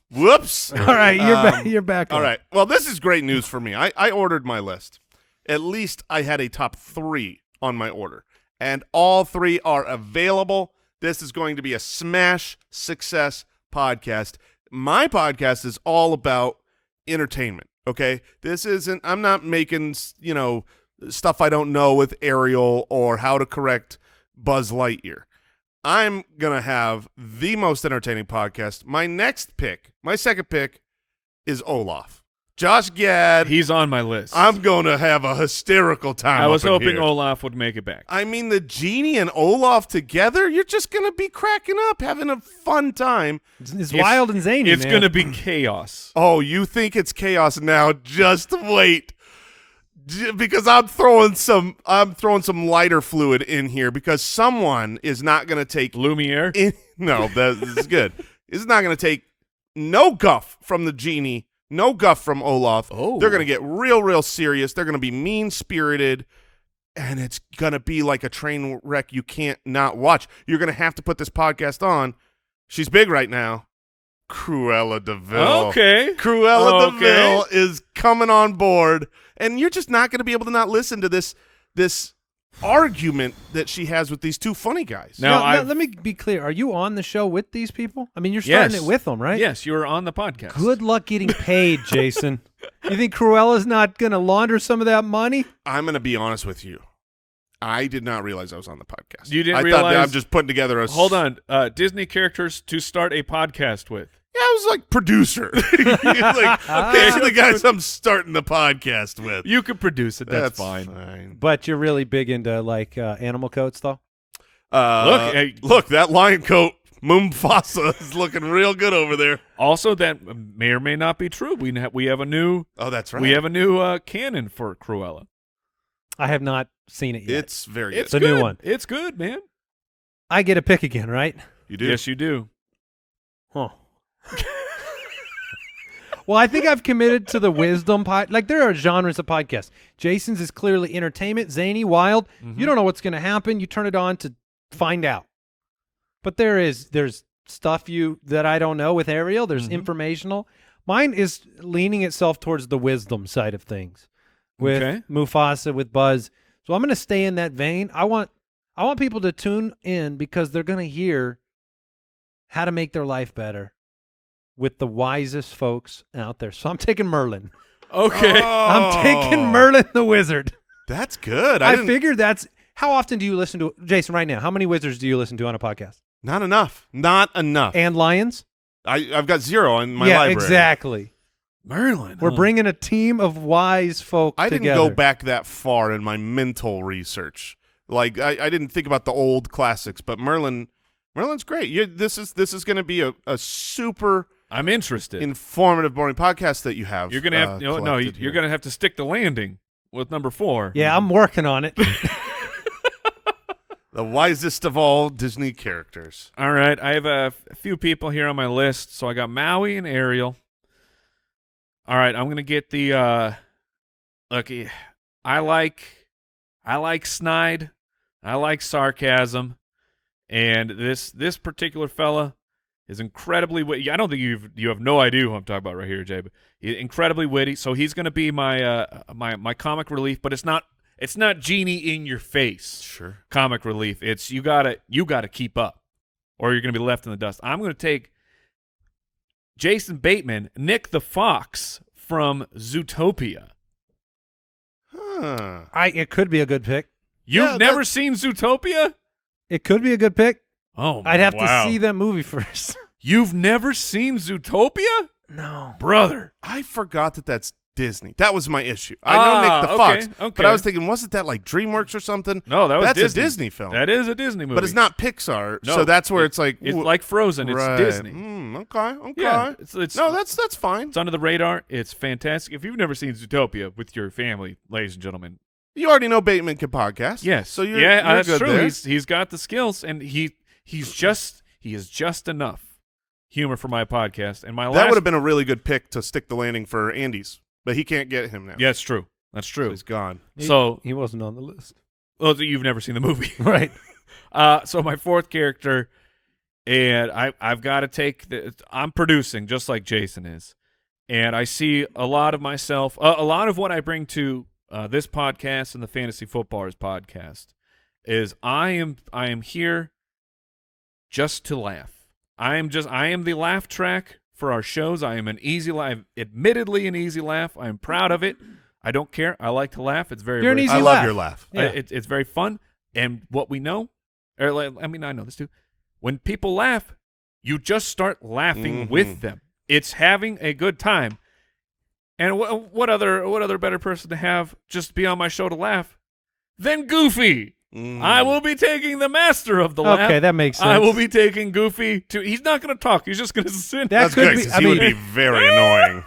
Whoops.
All right, you're back. You're back.
All
on.
right. Well, this is great news for me. I ordered my list. At least I had a top 3 on my order, and all 3 are available. This is going to be a smash success podcast. My podcast is all about entertainment, okay? This isn't – I'm not making, stuff I don't know with Ariel or how to correct Buzz Lightyear. I'm going to have the most entertaining podcast. My second pick is Olaf. Josh Gad.
He's on my list.
I'm going to have a hysterical time.
I was
up in
hoping
here.
Olaf would make it back.
I mean, the genie and Olaf together, you're just going to be cracking up, having a fun time.
It's wild and zany,
It's
man.
going to be chaos.
Oh, you think it's chaos now? Just wait. Because I'm throwing some lighter fluid in here because someone is not going to take
Lumiere.
no, this is good. Is not going to take no guff from the genie, no guff from Olaf.
Oh.
They're going to get real serious. They're going to be mean-spirited, and it's going to be like a train wreck you can't not watch. You're going to have to put this podcast on. She's big right now. Cruella DeVille.
Okay.
Cruella
Okay.
DeVille is coming on board, and you're just not going to be able to not listen to this argument that she has with these two funny guys.
Now,
Now, let me be clear. Are you on the show with these people? I mean, you're starting
Yes.
it with them, right?
Yes, you were on the podcast.
Good luck getting paid, Jason. You think Cruella's not going to launder some of that money?
I'm going to be honest with you. I did not realize I was on the podcast.
You didn't
I thought
realize-
that I'm just putting together a.
Hold on. Disney characters to start a podcast with.
Yeah, I was like producer. Like, these are the guys I'm starting the podcast with.
You could produce it. That's fine.
But you're really big into like animal coats, though.
Look, hey-
look, that lion coat, Mufasa, is looking real good over there.
Also, that may or may not be true. We have a new
Oh, that's right.
we have a new canon for Cruella.
I have not seen it yet.
It's very good.
It's
a
good.
new one.
It's good, man.
I get a pick again, right?
You do.
Yes, you do.
Huh. Well, I think I've committed to the wisdom pod. Like, there are genres of podcasts. Jason's is clearly entertainment, zany, wild. You don't know what's going to happen. You turn it on to find out. But there's stuff that I don't know with Ariel. There's informational. Mine is leaning itself towards the wisdom side of things with
Okay.
Mufasa, with Buzz. So I'm going to stay in that vein. I want people to tune in because they're going to hear how to make their life better with the wisest folks out there. So I'm taking Merlin.
Okay.
I'm taking Merlin the Wizard.
That's good.
I
didn't-
figured that's – how often do you listen to – Jason, right now, how many wizards do you listen to on a podcast?
Not enough. Not enough.
And lions?
I've got 0 in my
yeah,
library.
exactly.
Merlin.
We're bringing a team of wise folk
I
together.
didn't go back that far in my mental research. Like I didn't think about the old classics, but Merlin's great. This is going to be a super
I'm interested.
informative, boring podcast that you have.
You're gonna have you're gonna have to stick the landing with number 4.
Yeah, I'm working on it.
The wisest of all Disney characters.
All right, I have a few people here on my list. So I got Maui and Ariel. All right, I'm gonna get the look. I like snide. I like sarcasm, and this particular fella is incredibly witty. I don't think you have no idea who I'm talking about right here, Jay. But incredibly witty. So he's going to be my my comic relief, but it's not genie in your face.
Sure.
Comic relief. It's you gotta keep up, or you're going to be left in the dust. I'm going to take Jason Bateman, Nick the Fox from Zootopia.
Huh.
It could be a good pick.
You've never seen Zootopia?
It could be a good pick.
Oh,
I'd have
wow.
to see that movie first.
You've never seen Zootopia?
No.
Brother.
I forgot that's Disney. That was my issue. I know Nick the Fox,
okay.
but I was thinking, wasn't that like DreamWorks or something?
No,
that's
Disney.
a Disney film.
That is a Disney movie.
But it's not Pixar,
No,
so that's where it's like
like Frozen. It's
right.
Disney.
Okay.
Yeah, it's
No, that's fine.
It's under the radar. It's fantastic. If you've never seen Zootopia with your family, ladies and gentlemen,
You already know Bateman can podcast.
yes,
So you're
that's
good
true.
there.
He's got the skills, and he is just enough humor for my podcast. And my
That
last
would have been a really good pick to stick the landing for Andy's, but he can't get him now.
Yeah, it's true. That's
So
true.
he's gone.
So,
He wasn't on the list.
well, you've never seen the movie.
Right.
So my fourth character, and I've got to take I'm producing just like Jason is, and I see a lot of myself, a lot of what I bring to this podcast and the Fantasy Footballers podcast is I am here just to laugh. I am the laugh track for our shows. I am an easy laugh, admittedly an easy laugh. I am proud of it. I don't care. I like to laugh. It's very,
You're an
very
easy
I
laugh.
love your laugh.
Yeah.
it's very fun. And what we know, I know this too. When people laugh, you just start laughing with them. It's having a good time. And what other better person to have just be on my show to laugh than Goofy? I will be taking the master of the laugh.
Okay, that makes sense.
I will be taking Goofy to. He's not going to talk. He's just going to sit.
That
That's
could
good
be-
because
I
he would
mean-
be very annoying.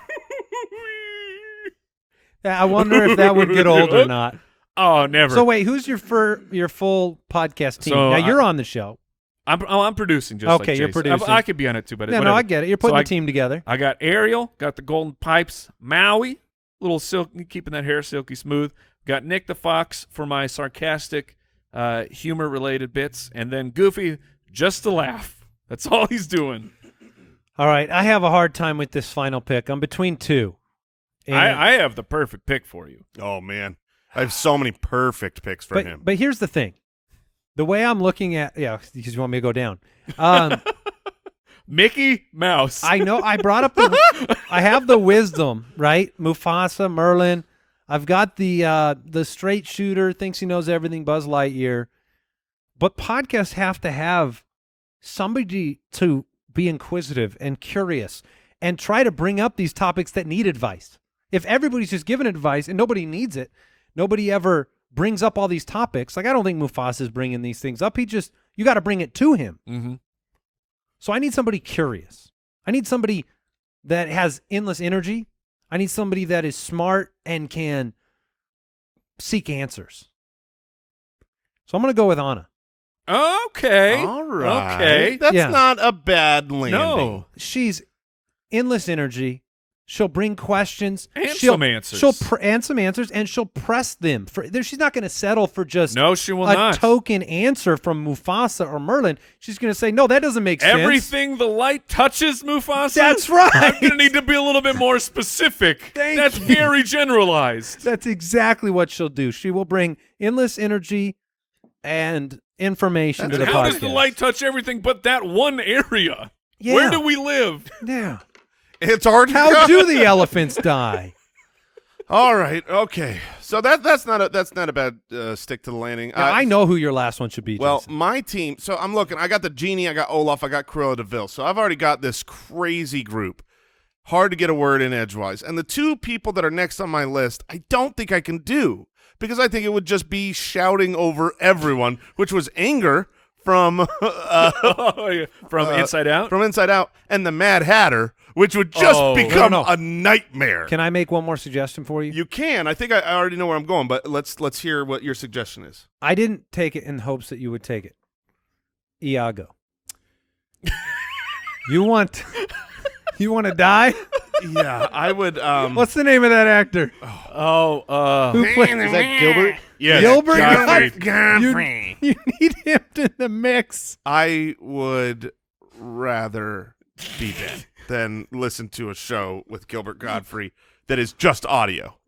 I wonder if that would get old or not.
Oh, never.
So wait, who's your full podcast team?
So
now you're on the show.
I'm producing just like
Okay, you're
Jason.
producing.
I could be on it too, but
No,
whatever.
I get it. You're putting
So
a team together.
I got Ariel, got the golden pipes, Maui, little silky, keeping that hair silky smooth. Got Nick the Fox for my sarcastic, humor-related bits, and then Goofy just to laugh. That's all he's doing.
All right, I have a hard time with this final pick. I'm between two. And-
I have the perfect pick for you.
Oh man, I have so many perfect picks for him.
But here's the thing. The way I'm looking at, because you want me to go down.
Mickey Mouse.
I know I brought up I have the wisdom, right? Mufasa, Merlin. I've got the straight shooter, thinks he knows everything, Buzz Lightyear. But podcasts have to have somebody to be inquisitive and curious and try to bring up these topics that need advice. If everybody's just giving advice and nobody needs it, nobody ever brings up all these topics. Like, I don't think Mufasa's bringing these things up. You got to bring it to him.
Mm-hmm.
So I need somebody curious. I need somebody that has endless energy. I need somebody that is smart and can seek answers. So I'm going to go with Anna.
Okay.
All right.
Okay.
That's
Yeah.
not a bad landing.
No.
She's endless energy. She'll bring questions.
And
she'll,
some answers.
And some answers, and she'll press them. She's not going to settle for just
No, she will
a
not.
token answer from Mufasa or Merlin. She's going to say, no, that doesn't make sense.
Everything the light touches, Mufasa.
That's right.
I'm going to need to be a little bit more specific. That's
you.
very generalized.
That's exactly what she'll do. She will bring endless energy and information to the
How
podcast.
does the light touch everything but that one area?
Yeah.
Where do we live?
Yeah.
It's hard.
How do the elephants die?
All right. Okay. So that's not a bad stick to the landing.
Now, I know who your last one should be.
Well,
Jason.
my team. So I'm looking. I got the Genie. I got Olaf. I got Cruella de Vil. So I've already got this crazy group. hard to get a word in edgewise. And the two people that are next on my list, I don't think I can do because I think it would just be shouting over everyone, which was Anger from
Inside Out?
From Inside Out, and the Mad Hatter, which would just become a nightmare.
Can I make one more suggestion for you?
You can. I think I already know where I'm going, but let's hear what your suggestion is.
I didn't take it in hopes that you would take it. Iago. You want to die?
Yeah, I would.
What's the name of that actor? Who plays?
Is that Gilbert?
Yes,
Gilbert
Godfrey.
You need him in the mix.
I would rather be dead than listen to a show with Gilbert Godfrey that is just audio.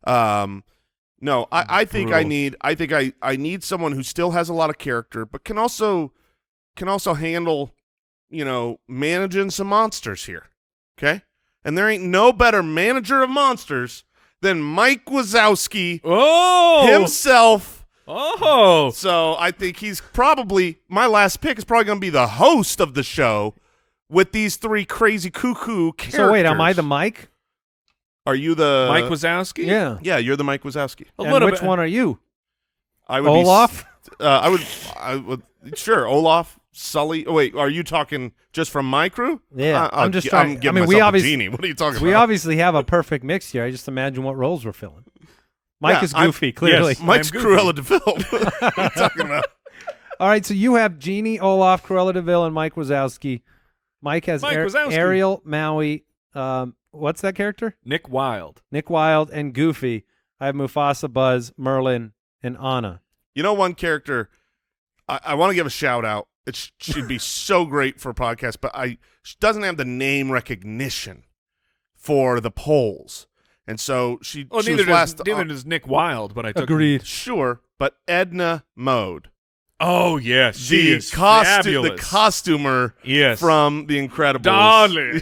No, I think I need someone who still has a lot of character, but can also handle, managing some monsters here. Okay? And there ain't no better manager of monsters than Mike Wazowski himself.
Oh.
So I think he's probably – my last pick is probably going to be the host of the show with these three crazy cuckoo characters.
So wait, am I the Mike?
Are you the –
Mike Wazowski?
Yeah.
Yeah, you're the Mike Wazowski.
And which one are you?
I would
Olaf?
I would – sure, Olaf. Sully. Oh, wait, are you talking just from my crew?
Yeah, I'm just
I'm
trying.
giving myself a genie. What are you talking about?
We obviously have a perfect mix here. I just imagine what roles we're filling. Mike is goofy, clearly.
Yes.
Mike's
I'm goofy.
Cruella de Vil. What are you talking about?
All right, so you have Genie, Olaf, Cruella de Vil, and Mike Wazowski. Mike has
Wazowski.
Ariel, Maui. What's that character?
Nick Wilde.
Nick Wilde and Goofy. I have Mufasa, Buzz, Merlin, and Anna.
You know one character I want to give a shout out. It should be so great for a podcast, but she doesn't have the name recognition for the polls. And so she
Neither
was last.
does Nick Wilde, but I took
Agreed.
Sure, but Edna Mode.
Oh, yes. She
The
is fabulous.
The costumer
Yes.
from The Incredibles.
Darling.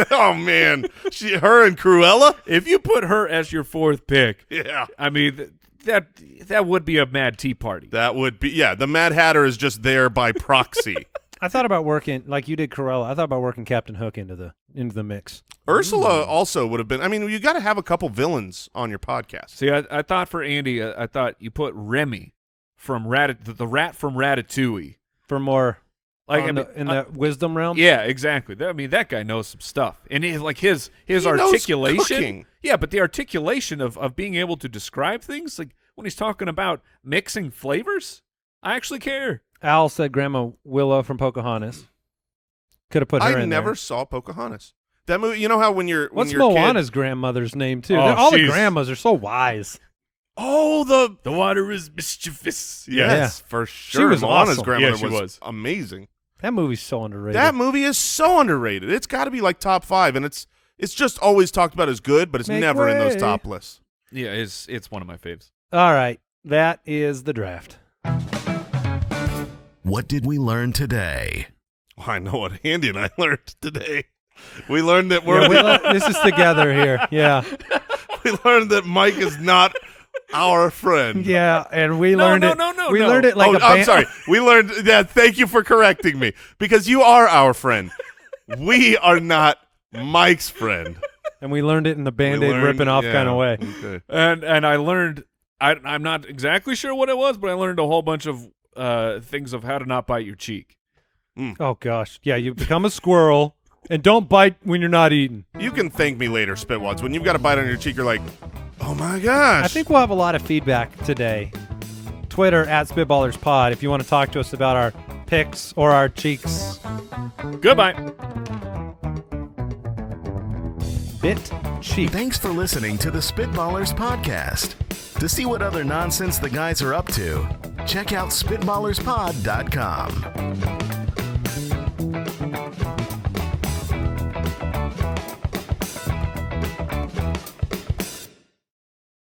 Oh, man. Her and Cruella?
If you put her as your fourth pick,
Yeah.
I mean, that would be a mad tea party.
That would be, yeah, the Mad Hatter is just there by proxy.
I thought about working, like you did Cruella, I thought about working Captain Hook into the mix.
Ursula also would have been, I mean, you got to have a couple villains on your podcast.
See, I thought for Andy, I thought you put Remy from the rat from Ratatouille.
For more
Like
in the wisdom realm?
Yeah, exactly. I mean, that guy knows some stuff, and his
knows
articulation.
cooking.
Yeah, but the articulation of being able to describe things, like when he's talking about mixing flavors, I actually care.
Al said Grandma Willow from Pocahontas. Could have put her in
I
there.
never saw Pocahontas. That movie, you know how when you're
What's
when you're a
Moana's
kid,
grandmother's name too?
Oh,
All the
she's-
grandmas are so wise.
the
water is mischievous.
yes, for sure.
was
Moana's
awesome.
grandmother
Yeah, she was.
amazing.
That movie's so underrated.
That movie is so underrated. It's got to be like top 5, and it's just always talked about as good, but it's
Make
never in those
way.
top lists.
Yeah, it's one of my faves.
All right, that is the draft.
What did we learn today?
Well, I know what Andy and I learned today. We learned that
This is together here. Yeah,
we learned that Mike is not our friend.
yeah, and we
No,
learned
no,
it.
no, no,
we
no.
learned it like
Oh,
a
I'm
band.
sorry. We learned that. Thank you for correcting me, because you are our friend. We are not Mike's friend.
And we learned it in the Band-Aid
We learned-
ripping off
yeah,
kind of way.
Okay.
And I learned, I'm not exactly sure what it was, but I learned a whole bunch of things of how to not bite your cheek.
Oh gosh, yeah, you become a squirrel and don't bite when you're not eating.
You can thank me later, Spitwads. When you've got a bite on your cheek, you're like, oh my gosh.
I think we'll have a lot of feedback today. Twitter at SpitballersPod if you want to talk to us about our picks or our cheeks.
Goodbye.
Bit cheek.
Thanks for listening to the Spitballers podcast. To see what other nonsense the guys are up to, check out SpitballersPod.com.